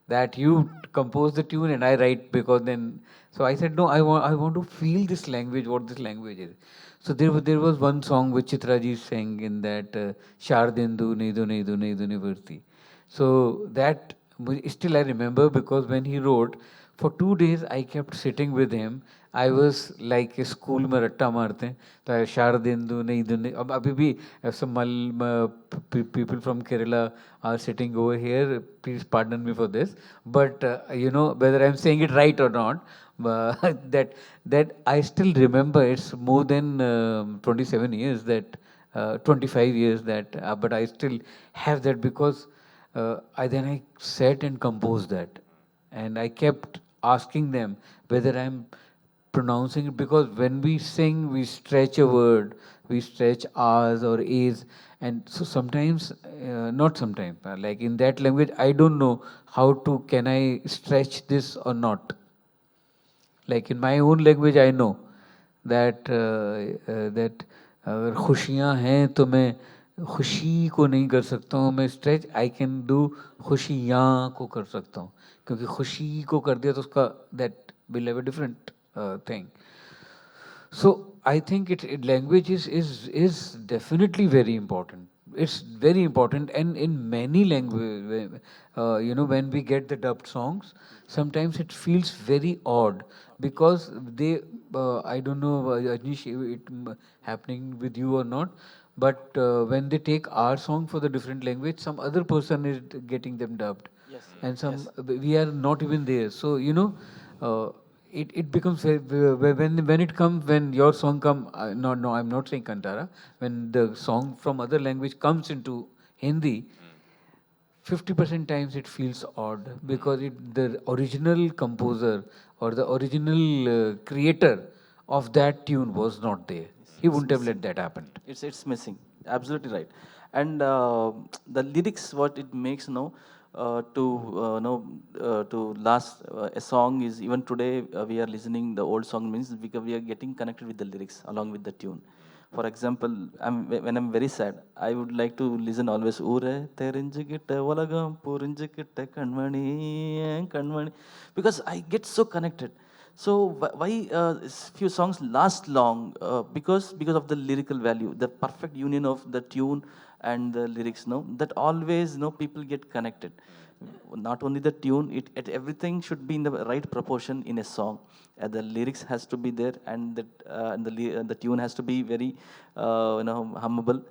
that you compose the tune and I write, because then. So I said, no, I want to feel this language, what this language is. So there was one song which Chitraji sang in that Shardendu Nedu Nedu Nedu Nivarti. So that still I remember, because when he wrote, for 2 days I kept sitting with him. I was like a school में रट्टा मारते हैं, तो शारदेंदु नहीं दुनि अब अभी भी some people from Kerala are sitting over here. Please pardon me for this, but whether I'm saying it right or not, that I still remember. It's more than 27 years, that 25 years, that but I still have that, because I sat and composed that, and I kept asking them whether I'm pronouncing it, because when we sing, we stretch a word, we stretch R's or A's, and so sometimes, not sometimes, like in that language, I don't know can I stretch this or not. Like in my own language, I know that अगर खुशियाँ हैं तो मैं खुशी को नहीं कर सकता हूँ, मैं स्ट्रेच आई कैन डू खुशियाँ को कर सकता हूँ, क्योंकि खुशी को कर दिया तो उसका that will have a different thing. So I think language is definitely very important. It's very important, and in many language, when we get the dubbed songs, sometimes it feels very odd, because they, I don't know, Ajnish, happening with you or not, but when they take our song for the different language, some other person is getting them dubbed, and some we are not even there. So uh, it becomes when it comes, when your song come, no, I'm not saying Kantara, when the song from other language comes into Hindi, 50% times it feels odd, because the original composer or the original creator of that tune was not there. He It's wouldn't have let missing. that happen. It's missing. Absolutely right. And the lyrics, what it makes, to to last a song is, even today we are listening the old song, means because we are getting connected with the lyrics along with the tune. For example, when I'm very sad, I would like to listen always Ure Terinjikitta Olagam Purinjikitta Kanmani Kanmani, because I get so connected. So why few songs last long? Because of the lyrical value, the perfect union of the tune and the lyrics. No, that always people get connected. Not only the tune, everything should be in the right proportion in a song. The lyrics has to be there, and the tune has to be very hummable.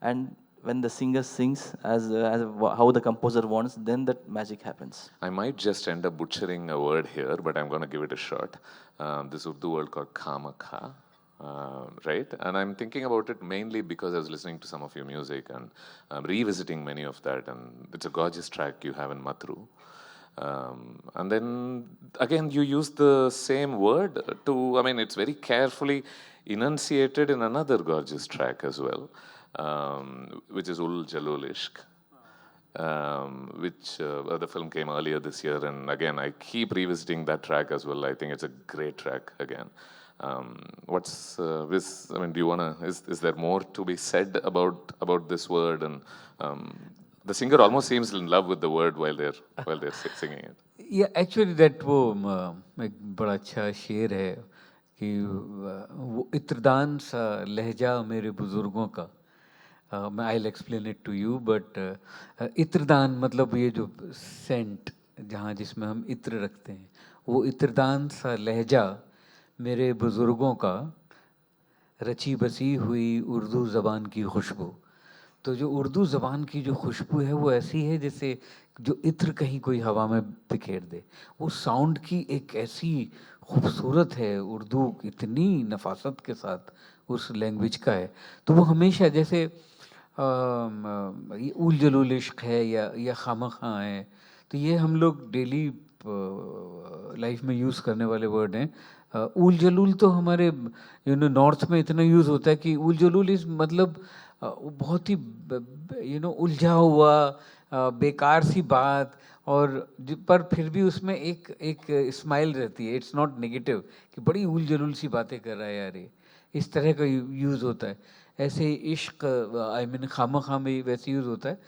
And when the singer sings how the composer wants, then that magic happens. I might just end up butchering a word here, but I'm going to give it a shot. This Urdu word called kama kha, right? And I'm thinking about it mainly because I was listening to some of your music and revisiting many of that. And it's a gorgeous track you have in Matru. And then again, you use the same word it's very carefully enunciated in another gorgeous track as well, which is Ul Jalul Ishq. Which the film came earlier this year, and again I keep revisiting that track as well. I think it's a great track again. What's this? Do you wanna? Is there more to be said about this word? And the singer almost seems in love with the word while they're singing it. Yeah, actually that वो एक बड़ा अच्छा शेर है, कि वो इत्रदान सा लहजा मेरे बुजुर्गों का, मैं I explain it to you, but इत्रदान मतलब ये जो सेंट जहाँ जिसमें हम इत्र रखते हैं, वो इत्रदान सा लहजा मेरे बुजुर्गों का, रची बसी हुई उर्दू ज़बान की खुशबू। तो जो उर्दू ज़बान की जो खुशबू है वो ऐसी है जैसे जो इत्र कहीं कोई हवा में बिखेर दे। वो साउंड की एक ऐसी खूबसूरत है, उर्दू इतनी नफासत के साथ उस लैंग्वेज का है। तो वो हमेशा जैसे ये उल जलूल इश्क है या खामखा है, तो ये हम लोग डेली लाइफ में यूज़ करने वाले वर्ड हैं। उल जलूल तो हमारे नॉर्थ में इतना यूज़ होता है कि उल जलूल इस मतलब वो बहुत ही उलझा हुआ बेकार सी बात, और पर फिर भी उसमें एक एक स्माइल रहती है। इट्स नॉट नेगेटिव कि बड़ी उल जलूल सी बातें कर रहा है यार ये, इस तरह का यूज़ होता है। ऐसे इश्क आई मीन खामखा में वैसे यूज़ होता है।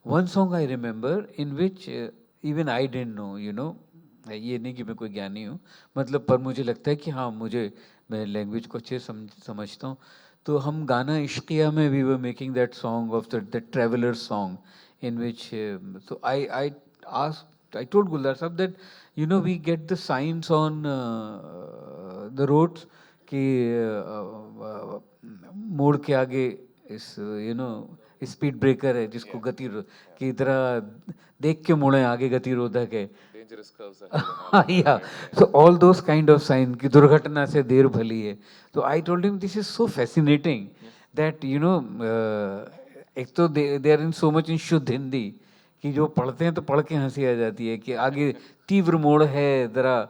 One song I remember in which even I didn't know, ये नहीं कि मैं कोई ज्ञानी हूँ, मतलब पर मुझे लगता है कि हाँ मैं लैंग्वेज को अच्छे समझता हूँ। तो हम गाना इश्किया में we were making that song of the traveller song in which, so I told Guldar Sahab that we get the signs on the roads कि मोड़ के आगे इस स्पीड ब्रेकर है जिसको गति कि इधर देख के मुड़े, आगे गतिरोधक है, Dangerous curves ahead. yeah. So all those kind of sign कि दुर्घटना से देर भली है. So I told him this is so fascinating that एक तो they are in so much in शुद्ध हिंदी कि जो पढ़ते हैं तो पढ़ के हंसी आ जाती है कि आगे तीव्र मोड़ है, जरा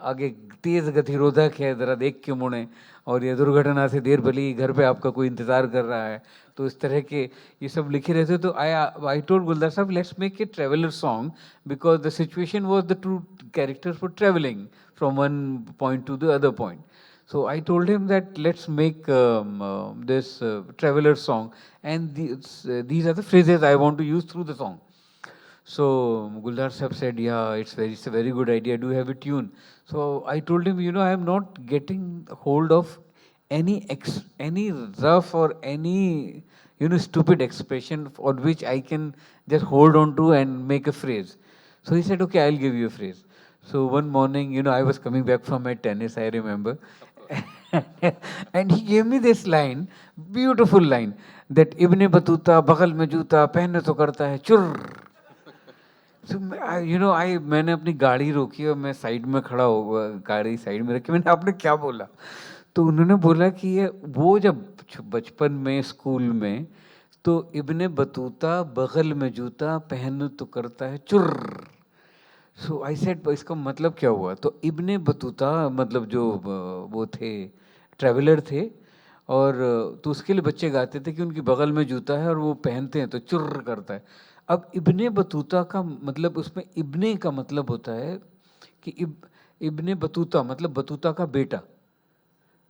आगे तेज गतिरोधक है, जरा देख के मुड़े, और ये दुर्घटना से देर भली, घर पे आपका कोई इंतजार कर रहा है। तो इस तरह के ये सब लिखे रहते। तो आई टोल्ड गुलदार साहब let's make a traveller song because the situation was the two characters for travelling from one point two the other point. So I told him that let's make this traveler song, and these are the phrases I want to use through the song. So Guldar Sahab said, yeah, it's a very good idea. Do you have a tune? So I told him, I am not getting hold of any rough or any stupid expression on which I can just hold on to and make a phrase. So he said, okay, I'll give you a phrase. So one morning, I was coming back from my tennis, I remember. And he gave me this line, beautiful line, that Ibn Battuta बगल में जूता पहने तो करता है चुर. So मैंने अपनी गाड़ी रोकी और मैं साइड में खड़ा हुआ, गाड़ी साइड में रखी. मैंने आपने क्या बोला? तो उन्होंने बोला कि ये वो जब बचपन में स्कूल में तो इब्ने बतूता बगल में जूता पहन तो करता है चुर. सो आई सेड इसका मतलब क्या हुआ? तो इब्ने बतूता मतलब जो वो थे, ट्रैवलर थे, और तो उसके लिए बच्चे गाते थे कि उनकी बगल में जूता है और वो पहनते हैं तो चुर्र करता है. अब इब्ने बतूता का मतलब, उसमें इब्ने का मतलब होता है कि इब्ने बतूता मतलब बतूता का बेटा.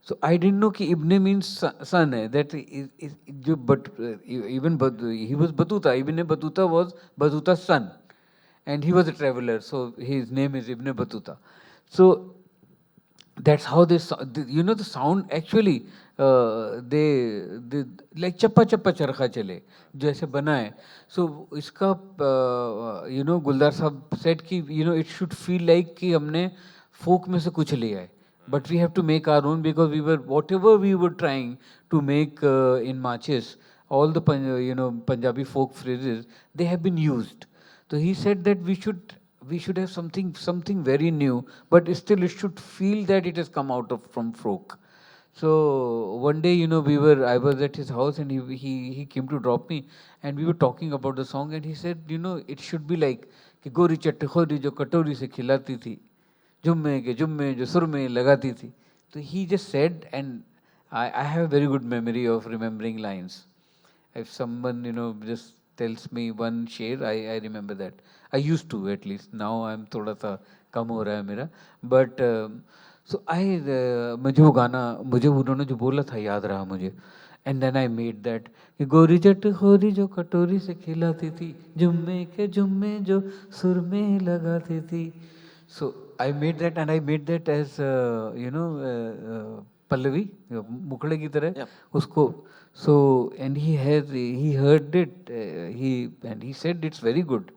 So I didn't know कि इब्ने means son है, that जो even he was Batuta, Ibn Batuta was Batuta's son, and he was a traveler, so his name is Ibn Batuta. So that's how this, the sound actually, they like चप्पा चप्पा चरखा चले जैसे बना है. So इसका गुलदार साहब said कि it should feel like कि हमने folk में से कुछ लिया है. But we have to make our own because whatever we were trying to make in marches, all the Punjabi folk phrases, they have been used. So he said that we should have something very new, but still it should feel that it has come out from folk. So one day, I was at his house and he came to drop me, and we were talking about the song, and he said, it should be like कि गोरी चट्ट खोरी जो कटोरी से खिलाती थी, जुम्मे के जुम्मे जो सुर में लगाती थी. So he just said, and I have a very good memory of remembering lines. If someone, just tells me one शेर, I remember that. I used to at least. Now I'm थोड़ा सा कम हो रहा है मेरा. But so मुझे वो गाना, मुझे उन्होंने जो बोला था याद रहा मुझे. And then I made that कि गोरी जट खोरी जो कटोरी से खिलाती थी, जुम्मे के जुम्मे जो सुर में लगाती थी. So I made that, and I made that as Pallavi, मुखड़े की तरह Yep. उसको. So and he heard it. He said it's very good,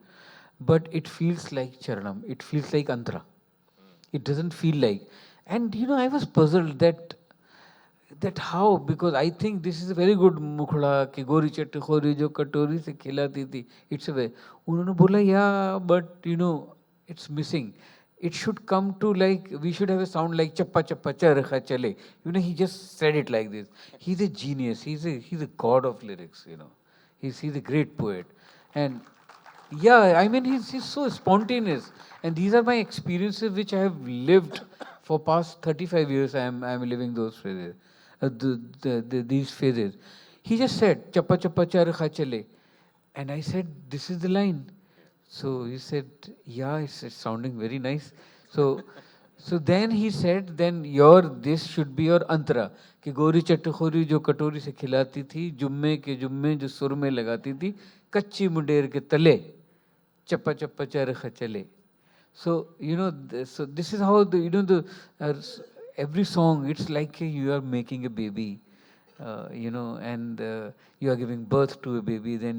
but it feels like Charanam. It feels like Antara. It doesn't feel like. And I was puzzled that how, because I think this is a very good मुखड़ा कि गोरी चट्टी खोरी जो कटोरी से खिलाती थी. It's a way. उन्होंने बोला yeah, but it's missing. It should come to like, we should have a sound like chappa chappa charkha chale. He just said it like this. He's a genius. He's a god of lyrics. He's a great poet. And yeah, I mean he's so spontaneous. And these are my experiences which I have lived for past 35 years. I'm living those phases, these phases. He just said chappa chappa charkha chale, and I said this is the line. So he said, yeah, it's sounding very nice. So then he said, then this should be your antara. कि गोरी चटखोरी जो कटोरी से खिलाती थी, जुम्मे के जुम्मे जो सुर में लगाती थी, कच्ची मुंडेर के तले, चप्पा चप्पा चरखा चले. So, so this is how every song, it's like you are making a baby. And you are giving birth to a baby, then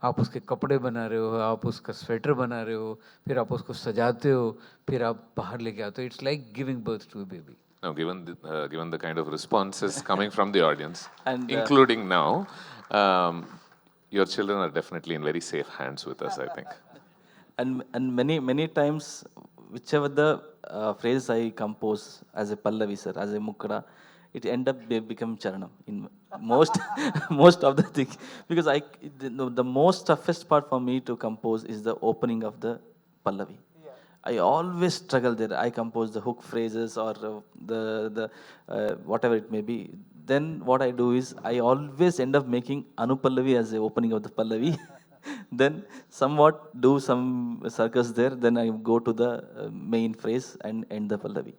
आप उसके कपड़े बना रहे हो, आप उसका स्वेटर बना रहे हो, फिर आप उसको सजाते हो, फिर आप बाहर लेके आते हो. It's like giving birth to a baby. Now, given the kind of responses coming from the audience, And, including now, your children are definitely in very safe hands with us, I think. And many times, whichever the phrase I compose as a Pallavi, sir, as a Mukkada, it end up become Charanam in most most of the things. Because the most toughest part for me to compose is the opening of the Pallavi. I always struggle there. I compose the hook phrases or the whatever it may be. Then what I do is I always end up making Anupallavi as the opening of the Pallavi. Then somewhat do some circus there. Then I go to the main phrase and end the Pallavi.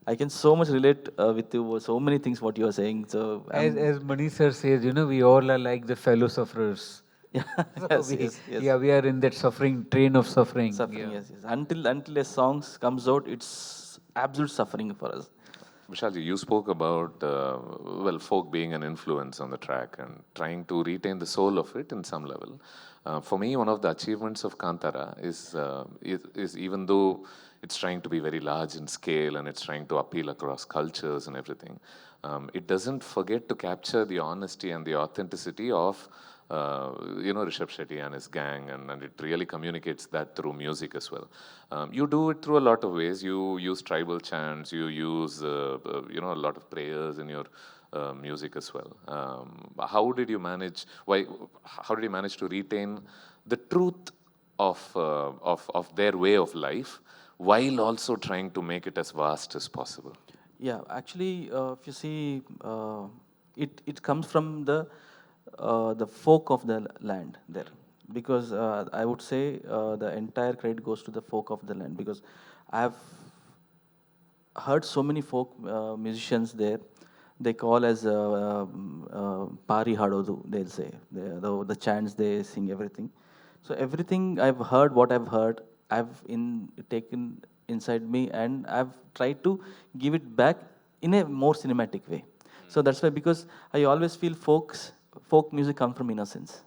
I can so much relate with you. So many things what you are saying. So As Mani sir says, we all are like the fellow sufferers. yeah, So yes, yes. Yeah, we are in that train of suffering. Suffering, Yeah. yes. Until a song comes out, it's absolute suffering for us. Vishalji, you spoke about, folk being an influence on the track and trying to retain the soul of it in some level. For me, one of the achievements of Kantara is even though it's trying to be very large in scale and it's trying to appeal across cultures and everything, it doesn't forget to capture the honesty and the authenticity of Rishabh Shetty and his gang, and it really communicates that through music as well. You do it through a lot of ways. You use tribal chants, you use a lot of prayers in your music as well. How did you manage? How did you manage to retain the truth of their way of life while also trying to make it as vast as possible? Yeah, actually, if you see, it comes from the folk of the land there, because I would say the entire credit goes to the folk of the land, because I have heard so many folk musicians there. They call as Pari Hadodu, they'll say. The chants they sing, everything. So everything what I've heard, taken inside me, and I've tried to give it back in a more cinematic way. So that's why, because I always feel folk music comes from innocence.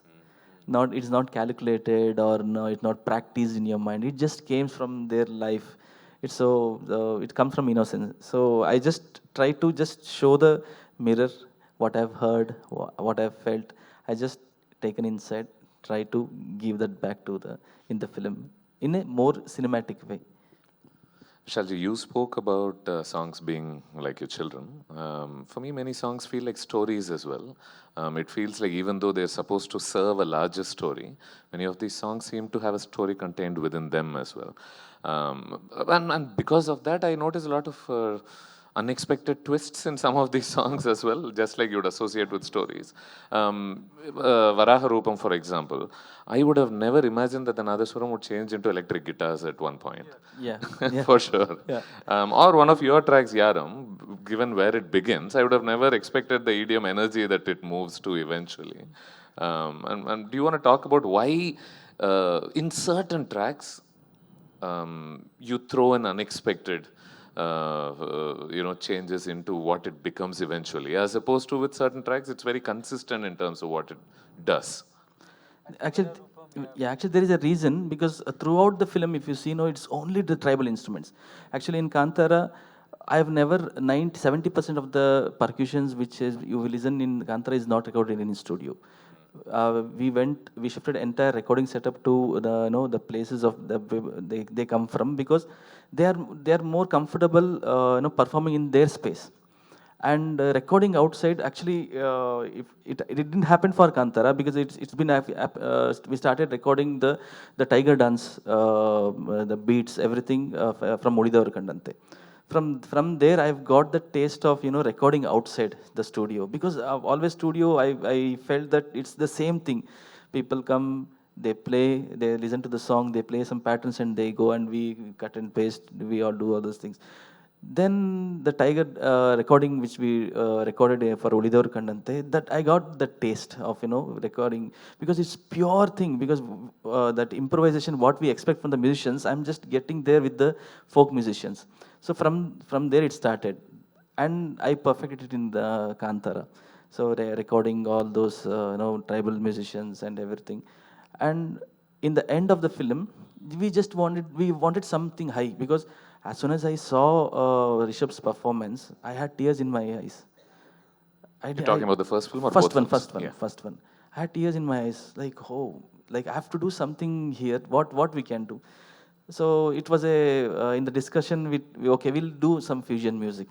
It's not calculated, or no, it's not practiced in your mind. It just came from their life. It comes from innocence. So I just try to just show the mirror what I've heard, what I've felt. I just taken inside, try to give that back in the film in a more cinematic way. Vishalji, you spoke about songs being like your children. For me, many songs feel like stories as well. It feels like even though they're supposed to serve a larger story, many of these songs seem to have a story contained within them as well. And because of that, I notice a lot of unexpected twists in some of these songs as well, just like you'd associate with stories. Varaha Rupam, for example, I would have never imagined that the Nadaswaram would change into electric guitars at one point. Yeah. For sure. Yeah. Or one of your tracks, Yaram, given where it begins, I would have never expected the EDM energy that it moves to eventually. And do you want to talk about why in certain tracks, you throw an unexpected changes into what it becomes eventually, as opposed to with certain tracks it's very consistent in terms of what it does. Actually, actually there is a reason, because throughout the film, if you see, it's only the tribal instruments. Actually, in Kantara, I have never 70% of the percussions which is you will listen in Kantara is not recorded in studio. We shifted entire recording setup to the places of they come from, because they are more comfortable performing in their space. And recording outside, actually, if it didn't happen for Kantara, because it's been we started recording the tiger dance, the beats, everything from Odidavaru Kandante. From there, I've got the taste of recording outside the studio, because always studio, I felt that it's the same thing. People come, they play, they listen to the song, they play some patterns, and they go, and we cut and paste, we all do all those things. Then the tiger recording which we recorded for Olidor Kandante, that I got the taste of recording, because it's pure thing, because that improvisation what we expect from the musicians, I'm just getting there with the folk musicians. So from there it started, and I perfected it in the Kantara. So recording all those tribal musicians and everything. And in the end of the film, we wanted something high, because as soon as I saw Rishabh's performance, I had tears in my eyes. You're talking about the first film or first both one, films? first one, Yeah. first one. I had tears in my eyes, like, oh, like I have to do something here. What we can do? So it was in the discussion okay, we'll do some fusion music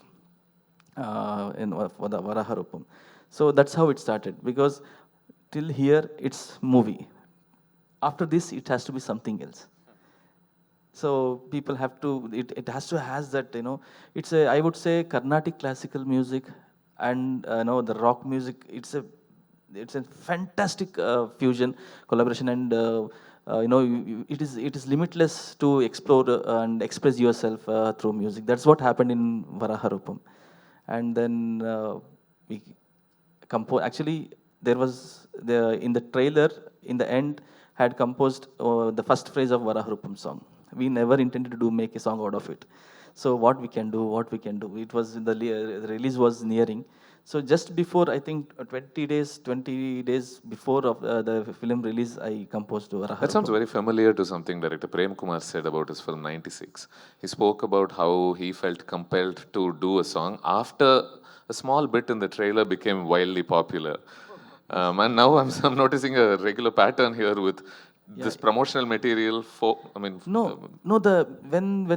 for the Varaharupam. So that's how it started, because till here it's movie. After this, it has to be something else. So people have to, it has to has that, it's I would say Carnatic classical music and the rock music. It's a fantastic fusion collaboration, and it is limitless to explore and express yourself through music. That's what happened in Varaharupam. And then we compose. Actually, there was in the trailer, in the end, had composed the first phrase of Varaharupam song. We never intended to make a song out of it. So what we can do. It was the release was nearing. So just before, I think 20 days before of the film release, I composed Varaharupam. That sounds very familiar to something Director Prem Kumar said about his film 96. He spoke about how he felt compelled to do a song after a small bit in the trailer became wildly popular. And now I'm noticing a regular pattern here with this promotional material. When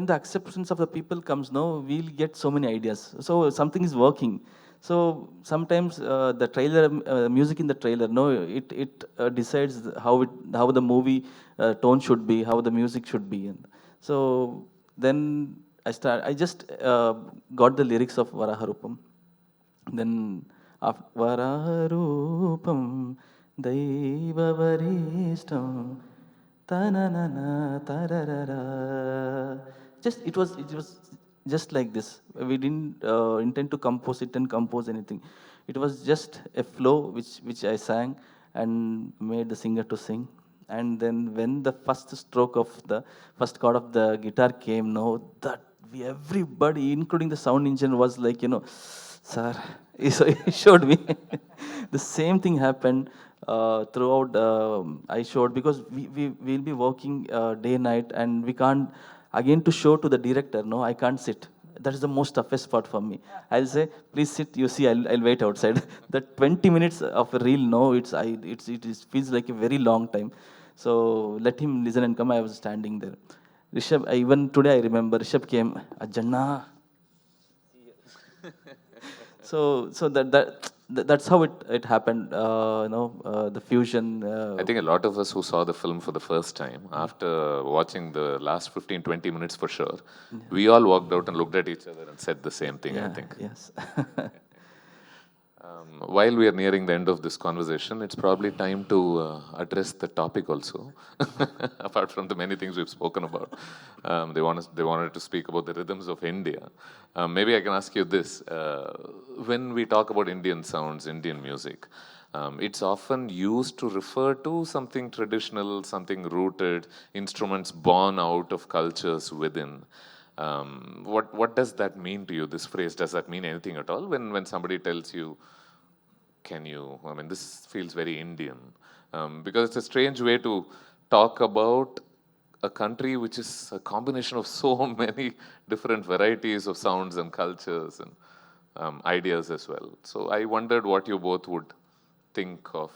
the acceptance of the people comes, we'll get so many ideas. So something is working. So sometimes the trailer music in the trailer, it decides how the movie tone should be, how the music should be. And so then I just got the lyrics of Varaharupam. Then Varaharupam Daivavarishtam Tananana Tararara. It was just like this. We didn't intend to compose it and compose anything. It was just a flow which I sang and made the singer to sing. And then when the first stroke of the first chord of the guitar came, everybody, including the sound engineer, was like, sir, so he showed me. The same thing happened throughout. I showed, because we will be working day night, and we can't again to show to the director. No, I can't sit. That is the most toughest part for me. I'll say, please sit. You see, I'll wait outside. The 20 minutes of a reel, it feels like a very long time. So let him listen and come. I was standing there. Rishabh, even today I remember Rishabh came, Ajanna. So that's how it happened. The fusion. I think a lot of us who saw the film for the first time, after watching the last 15-20 minutes for sure, we all walked out and looked at each other and said the same thing, I think. Yes. While we are nearing the end of this conversation, it's probably time to address the topic also. Apart from the many things we've spoken about, they wanted to speak about the rhythms of India. Maybe I can ask you this: when we talk about Indian sounds, Indian music, It's often used to refer to something traditional, something rooted, instruments born out of cultures within. What does that mean to you, this phrase? Does that mean anything at all when somebody tells you, can you, I mean, this feels very Indian, because it's a strange way to talk about a country which is a combination of so many different varieties of sounds and cultures and ideas as well. So I wondered what you both would think of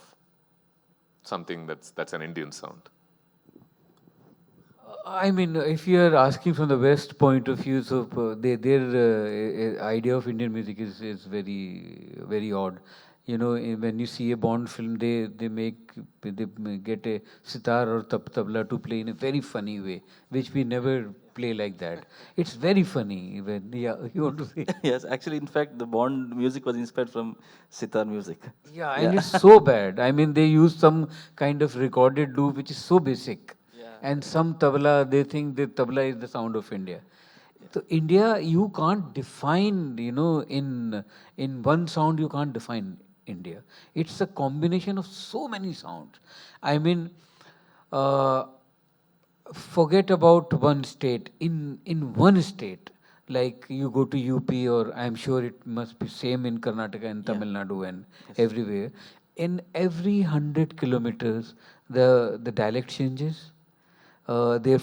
something that's an Indian sound. I mean, if you are asking from the West point of view, so their idea of Indian music is very odd. You know, when you see a Bond film, they get a sitar or tabla to play in a very funny way, which we never play like that. It's very funny when you want to say. Yes, actually, in fact, the Bond music was inspired from sitar music. Yeah, and it's so bad. I mean, they use some kind of recorded loop which is so basic. And some tabla, they think that tabla is the sound of India. So India, you can't define, you know, in one sound you can't define India. It's a combination of so many sounds. I mean, uh, forget about one state. In one state, like you go to UP, or I'm sure it must be same in Karnataka and Tamil Nadu and everywhere. In every 100 kilometers, the dialect changes. Their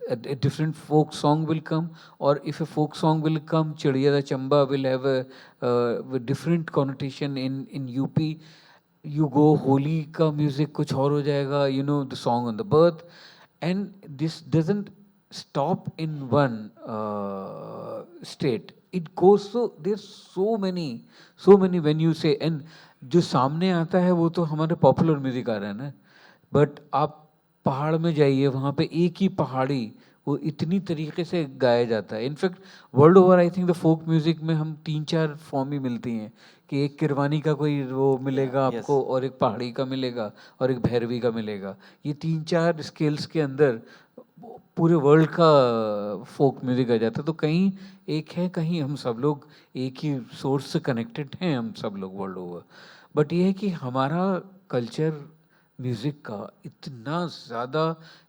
a different folk song will come, or if a folk song will come, Chadiya da Chamba will have a different connotation in UP. You go Holi ka music kuch aur ho jayega, you know, the song on the birth, and this doesn't stop in one state. It goes, so there's so many when you say, and जो सामने आता है वो तो हमारे popular music आ रहा है ना, बट आप पहाड़ में जाइए, वहाँ पे एक ही पहाड़ी वो इतनी तरीके से गाया जाता है. In fact world over I think the folk music में हम 3-4 फॉर्म ही मिलती हैं, कि एक किरवानी का कोई वो मिलेगा आपको, और एक पहाड़ी का मिलेगा, और एक भैरवी का मिलेगा. ये 3-4 स्केल्स के अंदर पूरे वर्ल्ड का फोक म्यूजिक आ जाता है. तो कहीं एक है, कहीं हम सब लोग एक ही सोर्स से कनेक्टेड हैं, हम सब लोग वर्ल्ड ओवर. बट ये है कि हमारा कल्चर म्यूज़िक का इतना ज़्यादा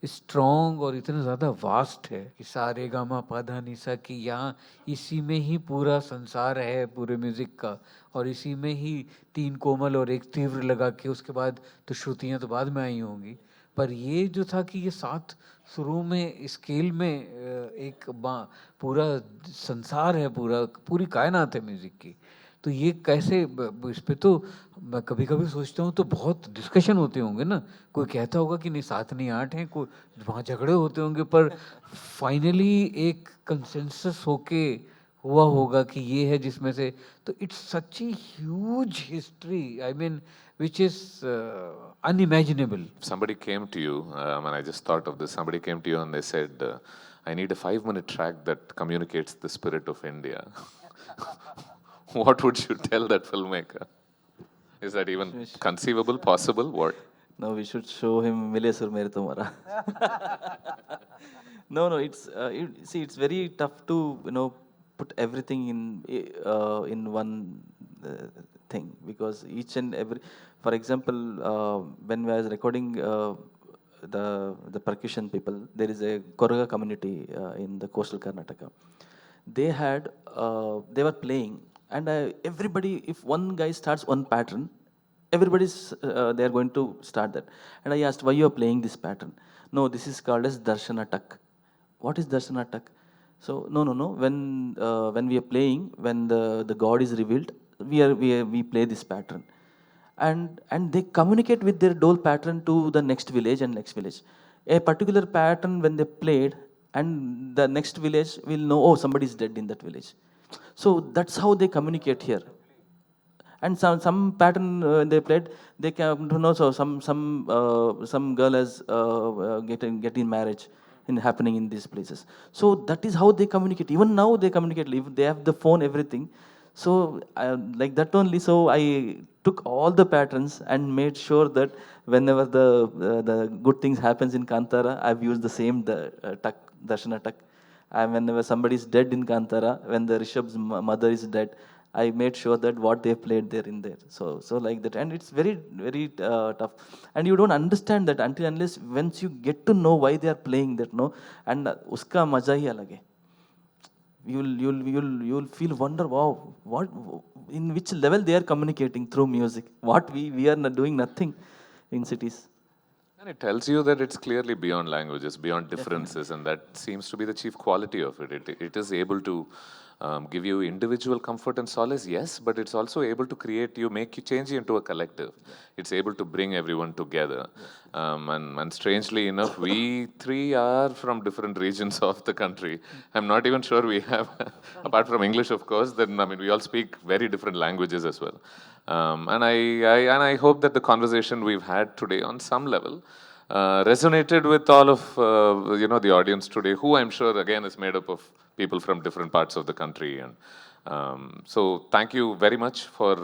स्ट्रॉन्ग और इतना ज़्यादा वास्ट है कि सारे गामा पाधा निसा कि यहाँ इसी में ही पूरा संसार है पूरे म्यूज़िक का, और इसी में ही 3 कोमल और 1 तीव्र लगा के उसके बाद तो श्रुतियाँ तो बाद में आई होंगी. पर ये जो था कि ये 7 सुरों में स्केल में एक पूरा संसार है, पूरी कायनात है म्यूज़िक की. तो ये कैसे इस पे तो मैं कभी कभी सोचता हूँ तो बहुत डिस्कशन होते होंगे ना. कोई कहता होगा कि नहीं 7 नहीं 8 हैं, कोई वहाँ झगड़े होते होंगे, पर फाइनली एक कंसेंसस होके हुआ होगा कि ये है जिसमें से. तो it's such a huge history, I mean, which is unimaginable. Somebody came to you, and I just thought of this. Somebody came to you and they said, I need a 5-minute track that communicates the spirit of India. What would you tell that filmmaker? Is that even conceivable, possible? What? No, we should show him Mile Sur Mere Tumhara. No, see, it's very tough to, you know, put everything in one thing, because each and every, for example, when I was recording the percussion people, there is a Koraga community in the coastal Karnataka. They were playing, and everybody, if one guy starts one pattern, everybody's they are going to start that. And I asked, why you are playing this pattern? No, this is called as Darshana Tak. What is Darshana Tak? So no. When we are playing, when the God is revealed, we play this pattern, and they communicate with their dole pattern to the next village and next village. A particular pattern when they played, and the next village will know, oh, somebody is dead in that village. So that's how they communicate here. And some pattern they played, they come to know, so some girl has getting marriage happening in these places. So that is how they communicate. Even now they communicate. They have the phone, everything. So like that only. So I took all the patterns and made sure that whenever the good things happens in Kantara, I've used the same tak, Darshana Tak. And whenever somebody is dead in Kantara, when the Rishabh's mother is dead, I made sure that what they played there in there. So like that, and it's very very tough, and you don't understand that until unless once you get to know why they are playing that, no, and uska maza hi alag hai. You'll feel wonder, wow, what, in which level they are communicating through music. What we are not doing nothing in cities. And it tells you that it's clearly beyond languages, beyond differences, and that seems to be the chief quality of it. It is able to give you individual comfort and solace, yes, but it's also able to create you, make you, change you into a collective. It's able to bring everyone together. And strangely enough, we three are from different regions of the country. I'm not even sure we have, apart from English, of course, then I mean, we all speak very different languages as well. And I hope that the conversation we've had today, on some level, resonated with all of the audience today, who I'm sure again is made up of people from different parts of the country. And so, thank you very much for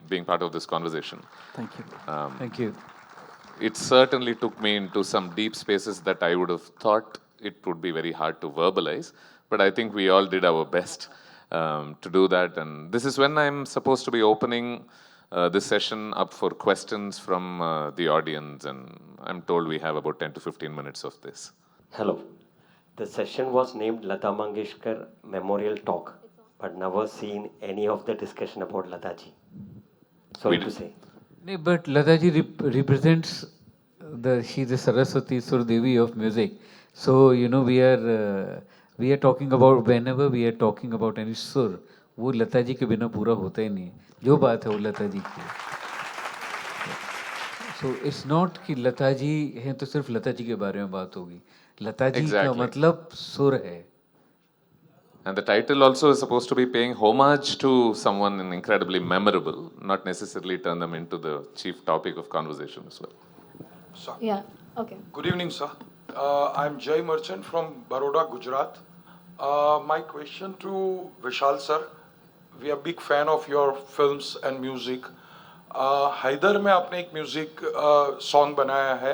being part of this conversation. Thank you. Thank you. It certainly took me into some deep spaces that I would have thought it would be very hard to verbalize, but I think we all did our best to do that. And this is when I'm supposed to be opening this session up for questions from the audience, and I'm told we have about 10 to 15 minutes of this. Hello. The session was named Lata Mangeshkar Memorial Talk, but never seen any of the discussion about Lata ji. Sorry to say. No, but Lata ji represents she's the Saraswati Sur Devi of music. So we are talking about, whenever we are talking about any sur, वो लता जी के बिना पूरा होता ही नहीं. जो बात है वो लता जी की. So it's not कि लता जी हैं तो सिर्फ लता जी के बारे में बात होगी. लता जी का मतलब सुर है. And the title also is supposed to be paying homage to someone incredibly memorable, not necessarily turn them into the chief topic of conversation as well. Sir. Yeah, okay. Good evening, sir. I'm Jay Merchant from Baroda, Gujarat. My question to Vishal sir, we are big fan of your films and music. Haider में आपने एक music song बनाया है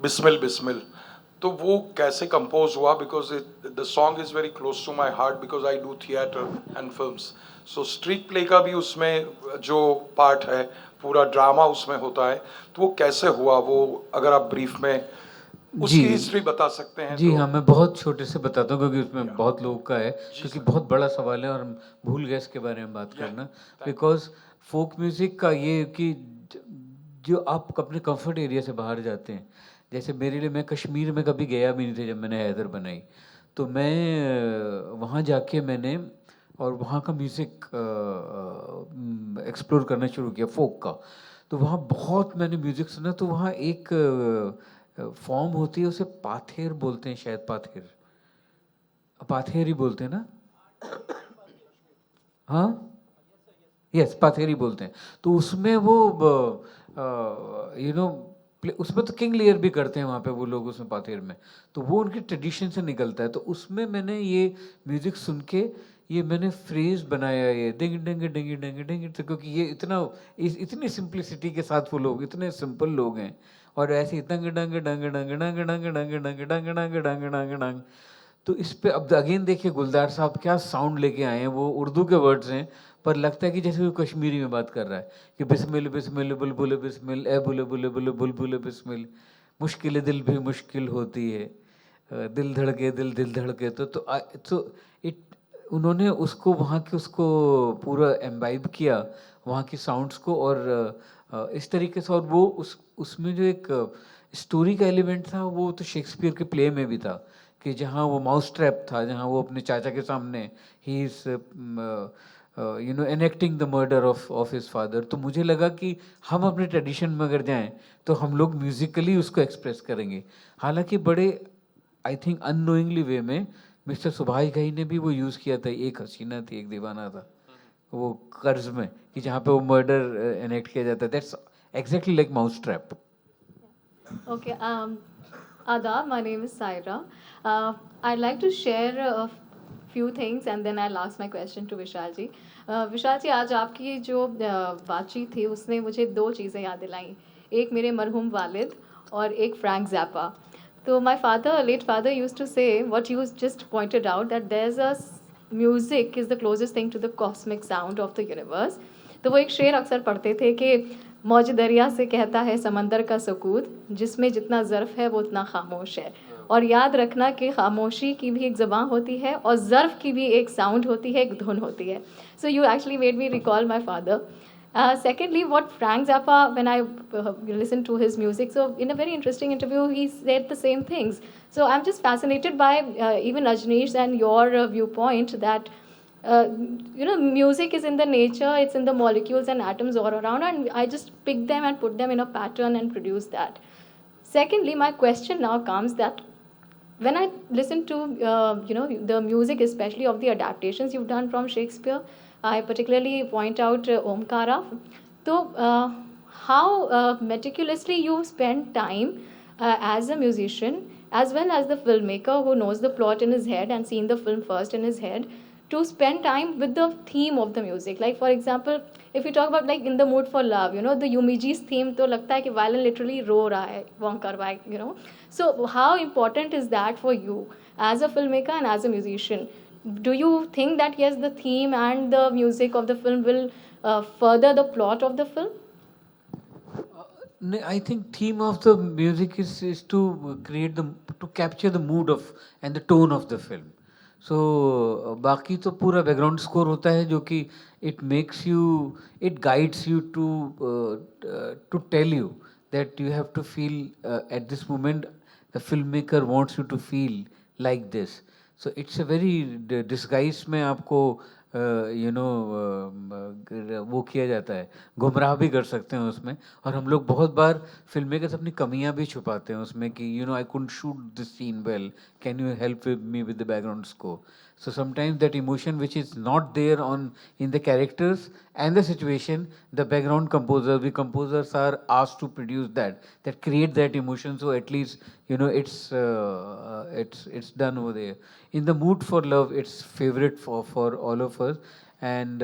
बिस्मिल बिस्मिल, तो वो कैसे compose हुआ? Because the song is very close to my heart because I do theatre and films. So street play का भी उसमें जो पार्ट है, पूरा ड्रामा उसमें होता है, तो वो कैसे हुआ? वो अगर आप ब्रीफ में उसकी हिस्ट्री बता सकते हैं. जी हाँ, मैं बहुत छोटे से बताता हूँ क्योंकि उसमें बहुत लोगों का है, क्योंकि बहुत बड़ा सवाल है और हम भूल गए इसके बारे में बात करना. बिकॉज फोक म्यूज़िक का ये कि जो आप अपने कंफर्ट एरिया से बाहर जाते हैं, जैसे मेरे लिए, मैं कश्मीर में कभी गया भी नहीं था जब मैंने हैदर बनाई, तो मैं वहाँ जाके मैंने और वहाँ का म्यूज़िक एक्सप्लोर करना शुरू किया फोक का. तो वहाँ बहुत मैंने म्यूज़िक सुना. तो वहाँ एक फॉर्म होती है, उसे पाथेर बोलते हैं शायद. पाथेर ही बोलते हैं ना? हाँ, यस, पाथेर ही बोलते हैं. तो उसमें वो उसमें तो किंग लेयर भी करते हैं वहाँ पे वो लोग उसमें पाथेर में, तो वो उनकी ट्रेडिशन से निकलता है. तो उसमें मैंने ये म्यूज़िक सुन के ये मैंने फ्रेज बनाया, ये डिंग डिंग डिंग डिंग डिंग, क्योंकि ये इतनी सिंप्लिसिटी के साथ वो लोग, इतने सिंपल लोग हैं, और ऐसे डंग डंग डंग डंग डंग डंग डंग डंग डंग डंग डंग डंग डंग. तो इस पे अब अगेन देखिए गुलदार साहब क्या साउंड लेके आए हैं. वो उर्दू के वर्ड्स हैं पर लगता है कि जैसे वो कश्मीरी में बात कर रहा है कि बिस्मिल बिस्मिल बुलबुल बिस्मिल ए बुले बुले बुले बुलबुल बिस्मिल, मुश्किल दिल भी मुश्किल होती है, दिल धड़के दिल धड़के. तो इट उन्होंने उसको वहाँ के उसको पूरा एम्बाइब किया वहाँ की साउंड्स को, और इस तरीके से. और वो उसमें जो एक स्टोरी का एलिमेंट था वो तो शेक्सपियर के प्ले में भी था कि जहाँ वो माउस ट्रैप था, जहाँ वो अपने चाचा के सामने ही is enacting the murder of his father. तो मुझे लगा कि हम अपने ट्रेडिशन में अगर जाएं तो हम लोग म्यूजिकली उसको एक्सप्रेस करेंगे. हालांकि बड़े आई थिंक अननोइंगली वे में मिस्टर सुभाष घई ने भी वो यूज़ किया था. एक हसीना थी एक दीवाना था, वो कर्ज में, कि जहाँ पे वो मर्डर एनेक्ट किया जाता है. That's exactly like mousetrap. Okay. Adab, my name is Saira. I'd like to share a few things and then I'll ask my question to Vishal ji. Vishal ji, आज आपकी जो बातचीत थी उसने मुझे दो चीज़ें याद दिलाई. एक मेरे मरहूम वालिद और एक Frank ज़ैप्पा. So my late father used to say what you just pointed out, that there's a music is the closest thing to the cosmic sound of the universe. तो वो एक शेर अक्सर पढ़ते थे कि मौज दरिया से कहता है समंदर का सकूत, जिसमें जितना ज़र्फ़ है वो उतना खामोश है. और याद रखना कि खामोशी की भी एक ज़बान होती है और ज़र्फ़ की भी एक साउंड होती है, एक धुन होती है. So you actually made me recall my father. Secondly, what Frank Zappa, when I listened to his music, so in a very interesting interview, he said the same things. So I'm just fascinated by even Ajaneesh and your viewpoint that music is in the nature, it's in the molecules and atoms all around, and I just pick them and put them in a pattern and produce that. Secondly, my question now comes that when I listen to the music, especially of the adaptations you've done from Shakespeare, I particularly point out Omkara. So, how meticulously you spend time as a musician as well as the filmmaker who knows the plot in his head and seen the film first in his head to spend time with the theme of the music. Like for example, if you talk about like In the Mood for Love, the Yumiji's theme, तो लगता है कि violin literally रो रहा है Wonkar Wai. So how important is that for you as a filmmaker and as a musician? Do you think that yes, the theme and the music of the film will further the plot of the film? I think theme of the music is to create to capture the mood of and the tone of the film. So बाकी तो पूरा background score होता है जो कि it guides you to tell you that you have to feel at this moment the filmmaker wants you to feel like this. So it's a very disguise में आपको वो किया जाता है, गुमराह भी कर सकते हैं उसमें. और हम लोग बहुत बार फिल्म मेकर्स अपनी कमियां भी छुपाते हैं उसमें कि I couldn't shoot this scene well, can you help me with the background score. So sometimes that emotion which is not there in the characters and the situation, the background composers are asked to produce that create that emotion. So at least it's done over there. In the Mood for Love, it's favorite for all of us. And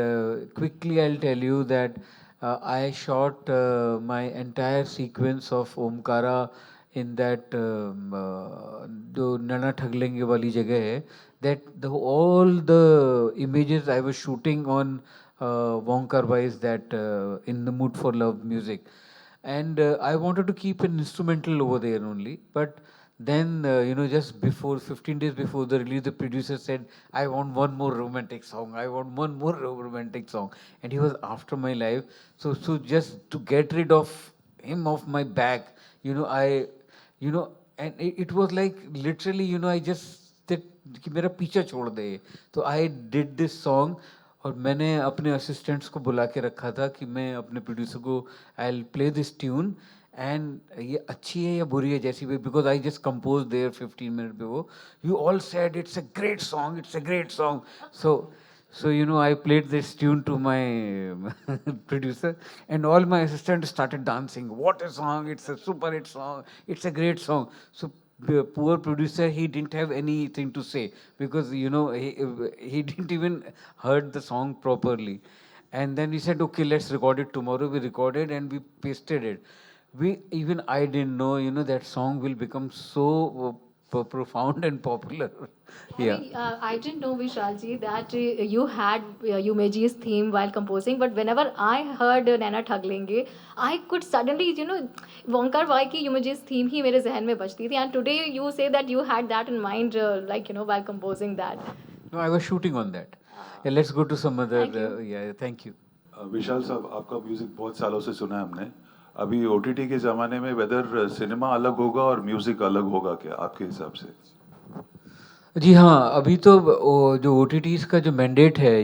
quickly I'll tell you that I shot my entire sequence of Omkara in that जो नैना ठग लेंगे वाली जगह है, that all the images I was shooting on Wonkar Wai's that In the Mood for Love music. And I wanted to keep an instrumental over there only, but then just before 15 days before the release, the producer said, I want one more romantic song, and he was after my life. So just to get rid of him off my back, and it was like literally, I just said कि मेरा पीछा छोड़ दे. तो I did this song और मैंने अपने assistants को बुला के रखा था कि मैं अपने प्रोड्यूसर को I'll play this tune and ये अच्छी है या बुरी है जैसी भी, because I just composed there 15 minutes before. You all said it's a great song. So I played this tune to my producer and all my assistants started dancing. What a song, it's a super hit song, it's a great song. So the poor producer, he didn't have anything to say because he didn't even heard the song properly. And then we said, okay, let's record it tomorrow. We recorded and we pasted it. I didn't know, that song will become so profound and popular. Yeah. I didn't know, Vishalji, that you had Yumeji's theme while composing, but whenever I heard Naina Thag Lenge, I could suddenly, Wonkar Wai ki Yumeji's theme ही मेरे ज़हन में बजती थी. And today you say that you had that in mind, while composing that. No, I was shooting on that. Yeah, let's go to some other. Thank you. विशाल साहब, आपका music बहुत सालों से सुना है हमने. अभी ओटीटी के ज़माने में वेदर सिनेमा अलग होगा और म्यूजिक अलग होगा क्या आपके हिसाब से? जी हाँ, अभी तो जो OTTs का जो मैंडेट है,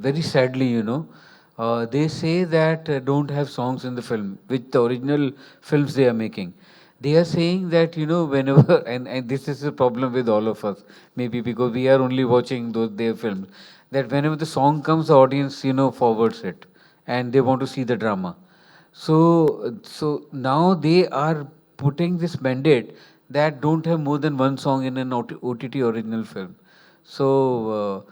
very sadly, they say that don't have songs in the film, which the original films they are making. They are saying that, whenever, and this is a problem with all of us, maybe because we are only watching their films, that whenever the song comes, the audience, forwards it, and they want to see the drama. So now they are putting this mandate that don't have more than one song in an OTT original film. So,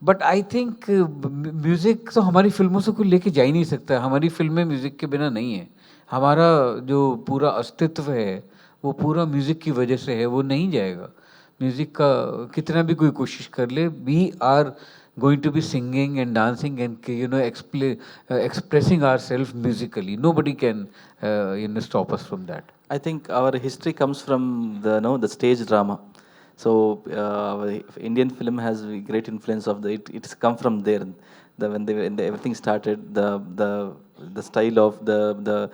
but I think music तो हमारी फिल्मों से कोई लेके जा ही नहीं सकता. हमारी फिल्में म्यूजिक के बिना नहीं है. हमारा जो पूरा अस्तित्व है वो पूरा म्यूजिक की वजह से है, वो नहीं जाएगा. म्यूजिक का कितना भी कोई कोशिश कर ले, we are going to be singing and dancing and expressing ourselves musically. Nobody can stop us from that. I think our history comes from the stage drama. So Indian film has a great influence of it's come from there. When everything started, the style of the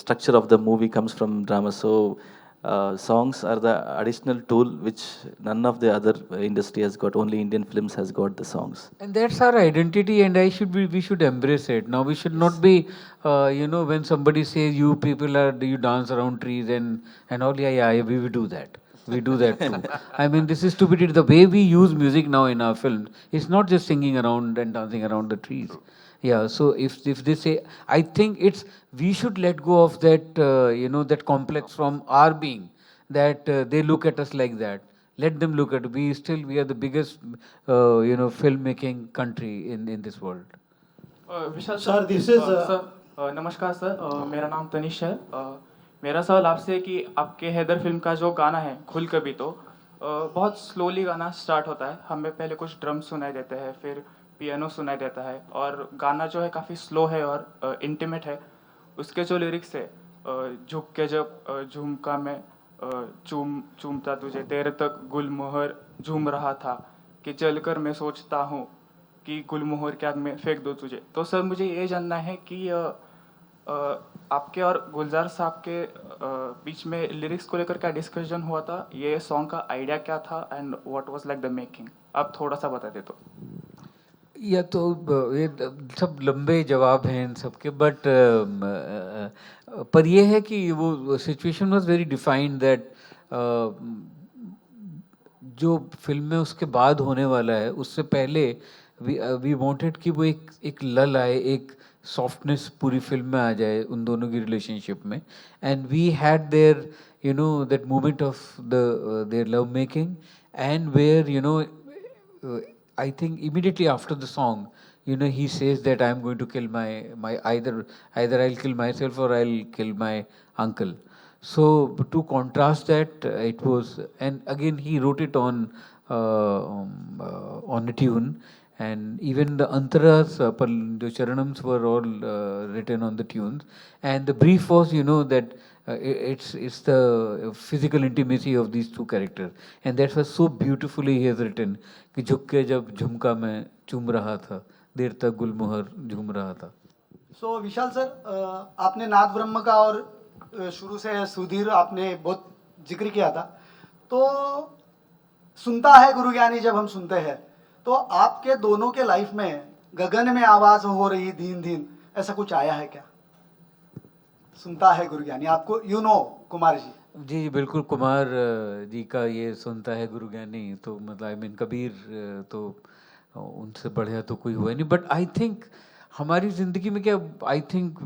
structure of the movie comes from drama. So songs are the additional tool which none of the other industry has got. Only Indian films has got the songs. And that's our identity, and we should embrace it. Now we should not be, when somebody says you people you dance around trees and all, yeah, we will do that. We do that too. I mean, this is stupidity. The way we use music now in our films, it's not just singing around and dancing around the trees. Yeah, so if they say, I think we should let go of that, that complex from our being, that they look at us like that. Let them look at, we are the biggest, filmmaking country in this world. Vishal sir, this is sir नमस्कार sir, मेरा नाम तनिष है। मेरा सवाल आपसे है कि आपके हैदर फिल्म का जो गाना है खुल कभी तो बहुत स्लोली गाना स्टार्ट होता है, हमें पहले कुछ ड्रम सुनाई देते हैं, फिर पियानो सुनाई देता है, और गाना जो है काफ़ी स्लो है और इंटीमेट है। उसके जो लिरिक्स है, झुक के जब झुमका में चूमता तुझे, तेरे तक गुलमोहर झूम रहा था, कि चलकर मैं सोचता हूँ कि गुलमोहर क्या मैं फेंक दो तुझे। तो सर मुझे ये जानना है कि आपके और गुलजार साहब के बीच में लिरिक्स को लेकर क्या डिस्कशन हुआ था, ये सॉन्ग का आइडिया क्या था, and what was like the making, आप थोड़ा सा बता दे तो। या तो ये सब लंबे जवाब हैं इन सबके, बट पर ये है कि वो situation was very defined that जो फिल्म में उसके बाद होने वाला है उससे पहले वी वांटेड कि वो एक लल आए, एक सॉफ्टनेस पूरी फिल्म में आ जाए उन दोनों की रिलेशनशिप में, and we had there that moment of their love making, and where I think immediately after the song, he says that I am going to kill my either I'll kill myself or I'll kill my uncle. So to contrast that, it was, and again he wrote it on a tune, and even the antaras, the charanams were all written on the tunes, and the brief was, that it's the physical intimacy of these two characters, and that was so beautifully he has written कि झुक के जब झुमका में चूम रहा था, देर तक गुलमोहर झूम रहा था। सो विशाल सर, आपने नाद ब्रह्म का और शुरू से सुधीर आपने बहुत जिक्र किया था, तो सुनता है गुरु ज्ञानी जब हम सुनते हैं, तो आपके दोनों के लाइफ में गगन में आवाज हो रही धीन धीन, ऐसा कुछ आया है क्या? सुनता है गुरु ज्ञानी आपको, कुमार जी। जी बिल्कुल, कुमार जी का ये सुनता है गुरु ज्ञानी, तो मतलब आई मीन कबीर, तो उनसे बढ़िया तो कोई हुआ नहीं। बट आई थिंक हमारी जिंदगी में क्या, आई थिंक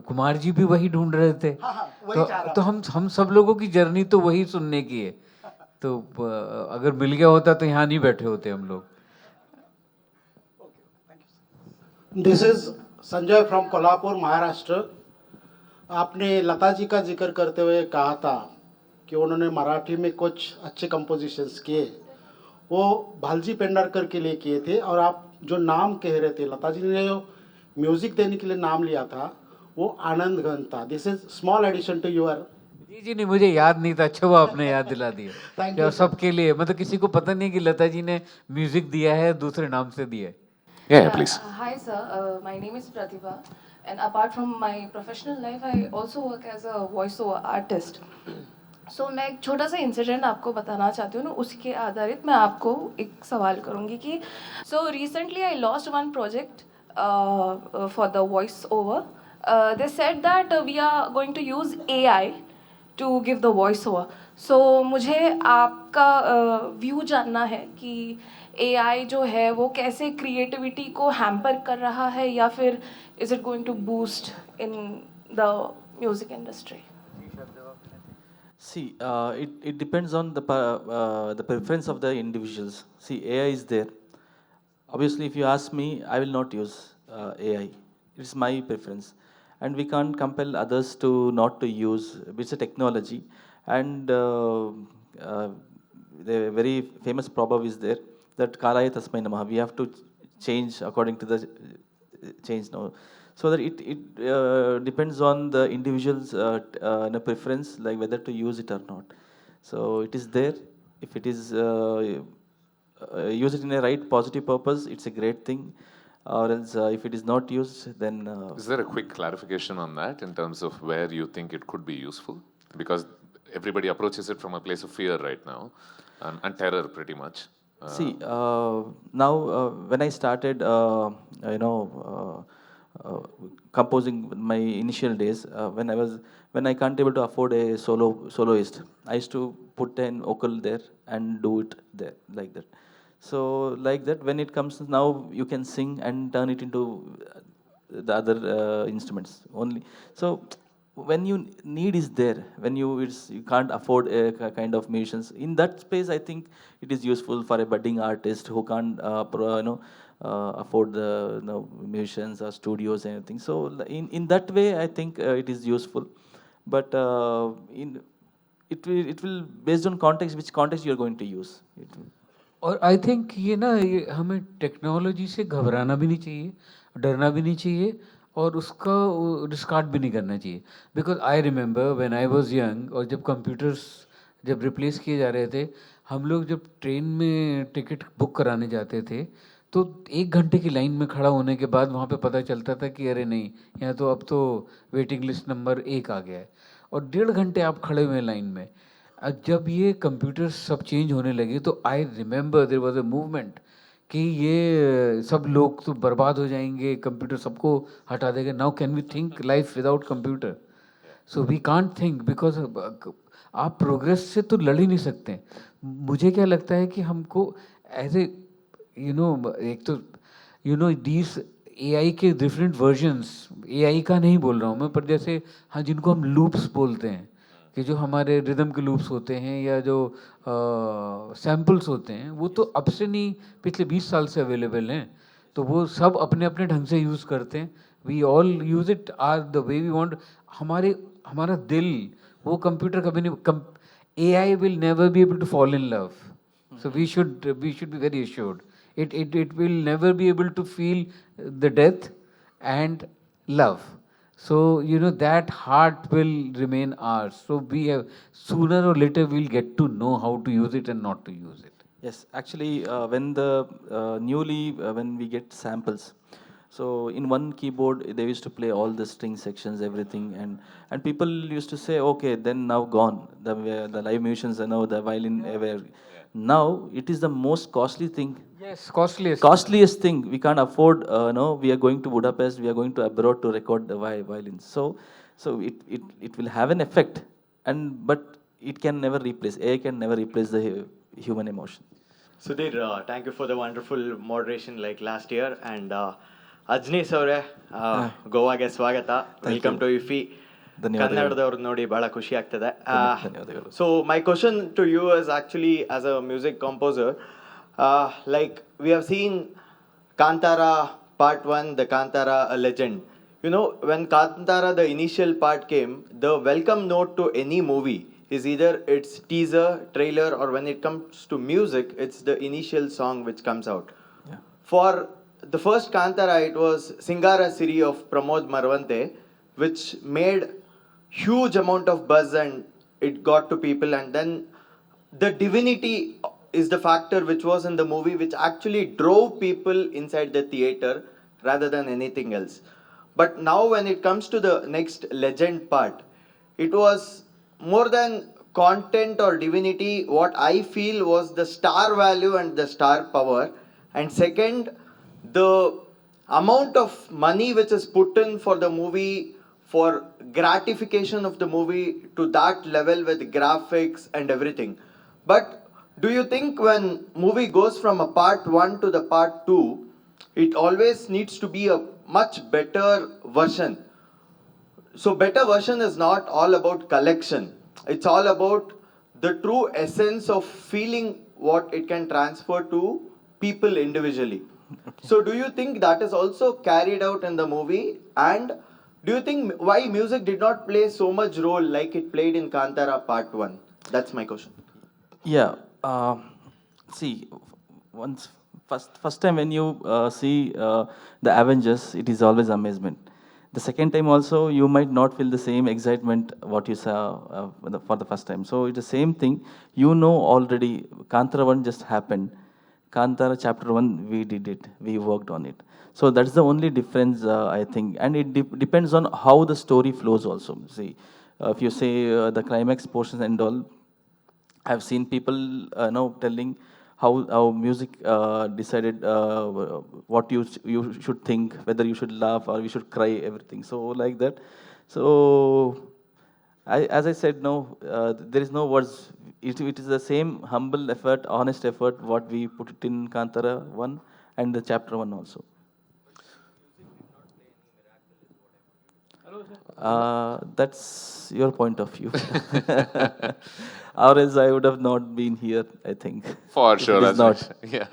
कुमार जी भी वही ढूंढ रहे थे। तो हम सब लोगों की जर्नी तो वही सुनने की है, तो अगर मिल गया होता तो यहाँ नहीं बैठे होते हम लोग। This is Sanjay from Kolhapur, Maharashtra. आपने लता जी का जिक्र करते हुए कहा था कि उन्होंने मराठी में कुछ अच्छे कंपोजिशंस किए, वो भालजी पेंडारकर के लिए किए थे, और आप जो नाम कह रहे थे, लता जी ने जो म्यूजिक देने के लिए नाम लिया था वो आनंद घन था। This is small addition to your. जी नहीं, मुझे याद नहीं था, अच्छा वो आपने याद दिला दिया। क्या सबके लिए, मतलब किसी को पता नहीं कि लता जी ने म्यूजिक दिया है, दूसरे नाम से दिया है। Yeah, please. Hi sir, my name is Pratibha, and apart from my professional life, I also work as a voiceover artist. So मैं एक छोटा सा इंसिडेंट आपको बताना चाहती हूँ ना, उसके आधारित मैं आपको एक सवाल करूँगी कि so recently I lost one project for the voice over. They said that we are going to use AI to give the voice over. So मुझे आपका व्यू जानना है कि AI जो है वो कैसे क्रिएटिविटी को हैम्पर कर रहा है, या फिर is it going to boost in the music industry? See, it depends on the preference of the individuals. See, AI is there. Obviously, if you ask me, I will not use AI. It's my preference, and we can't compel others to not to use. It's a technology, and the very famous proverb is there that Kalaya Tasmai Namaha. We have to change according to the change now. So that it depends on the individual's preference, like whether to use it or not. So it is there. If it is use it in a right positive purpose, it's a great thing. Or else, if it is not used, then. Is there a quick clarification on that in terms of where you think it could be useful? Because everybody approaches it from a place of fear right now, and terror pretty much. See, now when I started, composing my initial days, when I can't able to afford a soloist, I used to put an vocal there and do it there like that. So like that, when it comes now, you can sing and turn it into the other instruments only. So when you need is there, when you can't afford a kind of musicians, in that space I think it is useful for a budding artist who can't afford the musicians or studios and anything. So in that way I think it is useful, but it will based on context, which context you are going to use it. और I think ये हमें technology से घबराना भी नहीं चाहिए, डरना भी नहीं चाहिए, और उसका डिस्कार्ड भी नहीं करना चाहिए. Because I remember when I was young, और जब कंप्यूटर्स जब रिप्लेस किए जा रहे थे, हम लोग जब ट्रेन में टिकट बुक कराने जाते थे तो 1 घंटे की लाइन में खड़ा होने के बाद वहाँ पे पता चलता था कि अरे नहीं, यहाँ तो अब तो वेटिंग लिस्ट नंबर 1 आ गया है, और 1.5 घंटे आप खड़े हुए हैं लाइन में. जब ये कंप्यूटर सब चेंज होने लगे तो I remember there was a movement कि ये सब लोग तो बर्बाद हो जाएंगे, कंप्यूटर सबको हटा देगा. Now can we think life without computer? So we can't think, because आप प्रोग्रेस से तो लड़ ही नहीं सकते. मुझे क्या लगता है कि हमको एज ए एक तो दीज AI के डिफरेंट वर्जन्स, AI का नहीं बोल रहा हूँ मैं, पर जैसे हाँ जिनको हम लूप्स बोलते हैं, कि जो हमारे रिदम के लूप्स होते हैं या जो सैम्पल्स होते हैं, वो तो अब से नहीं, पिछले 20 साल से अवेलेबल हैं. तो वो सब अपने अपने ढंग से यूज़ करते हैं. We all use it are the way we want. हमारा दिल वो कंप्यूटर कभी नहीं. AI will never be able to fall in love. So we should be very assured. It will never be able to feel the death and love. So that heart will remain ours. So we have, sooner or later we'll get to know how to use it and not to use it. Yes, actually, when when we get samples, so in one keyboard they used to play all the string sections, everything, and people used to say, okay, then now gone. The live musicians are now the violin ever. Now it is the most costly thing. Yes, costliest. Costliest thing. We can't afford. We are going to Budapest. We are going to abroad to record the violins. So it will have an effect, but it can never replace. AI can never replace the human emotion. Sudhir, thank you for the wonderful moderation like last year. And Ajaneesh ಅವರೇ, ಗೋವಾಗೆ ಸ್ವಾಗತ. Welcome to IFFI. ಕನ್ನಡದವ್ರು ನೋಡಿ ಬಹಳ ಖುಷಿ ಆಗ್ತದೆ. So my question to you is actually as a music composer, like we have seen Kantara Part 1, the Kantara a legend. When Kantara the initial part came, the welcome note to any movie is either its teaser, trailer, or when it comes to music, it's the initial song which comes out. Yeah. For the first Kantara, it was Singara Siri of Pramod Marwante, which made huge amount of buzz and it got to people. And then the divinity is the factor which was in the movie which actually drove people inside the theater rather than anything else. But now when it comes to the next legend part, it was more than content or divinity. What I feel was the star value and the star power. And second, the amount of money which is put in for the movie, for gratification of the movie to that level with graphics and everything. But do you think when movie goes from a part 1 to the part 2, it always needs to be a much better version? So better version is not all about collection. It's all about the true essence of feeling what it can transfer to people individually. Okay. So do you think that is also carried out in the movie? And do you think why music did not play so much role like it played in Kantara Part 1? That's my question. Yeah. Uh, see, once first time when you see the Avengers, it is always amazement. The second time also, you might not feel the same excitement what you saw for the first time. So it's the same thing. You know already, Kantara 1 just happened. Kantara chapter 1, we did it. We worked on it. So that's the only difference, I think. And it depends on how the story flows also. See, if you say the climax portions and all, I've seen people now telling how music decided what you should think, whether you should laugh or you should cry, everything. So like that. So as I said, no, there is no words. It is the same humble effort, honest effort, what we put it in Kantara 1 and the chapter 1 also. That's your point of view. Or else I would have not been here, I think. For sure. It is not. Yeah.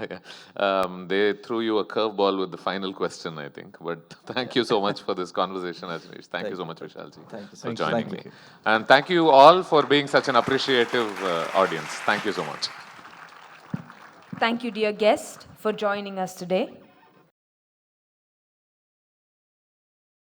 They threw you a curveball with the final question, I think. But thank you so much for this conversation, Ajaneesh. Thank you so much, Vishalji, for joining me. And thank you all for being such an appreciative audience. Thank you so much. Thank you, dear guest, for joining us today.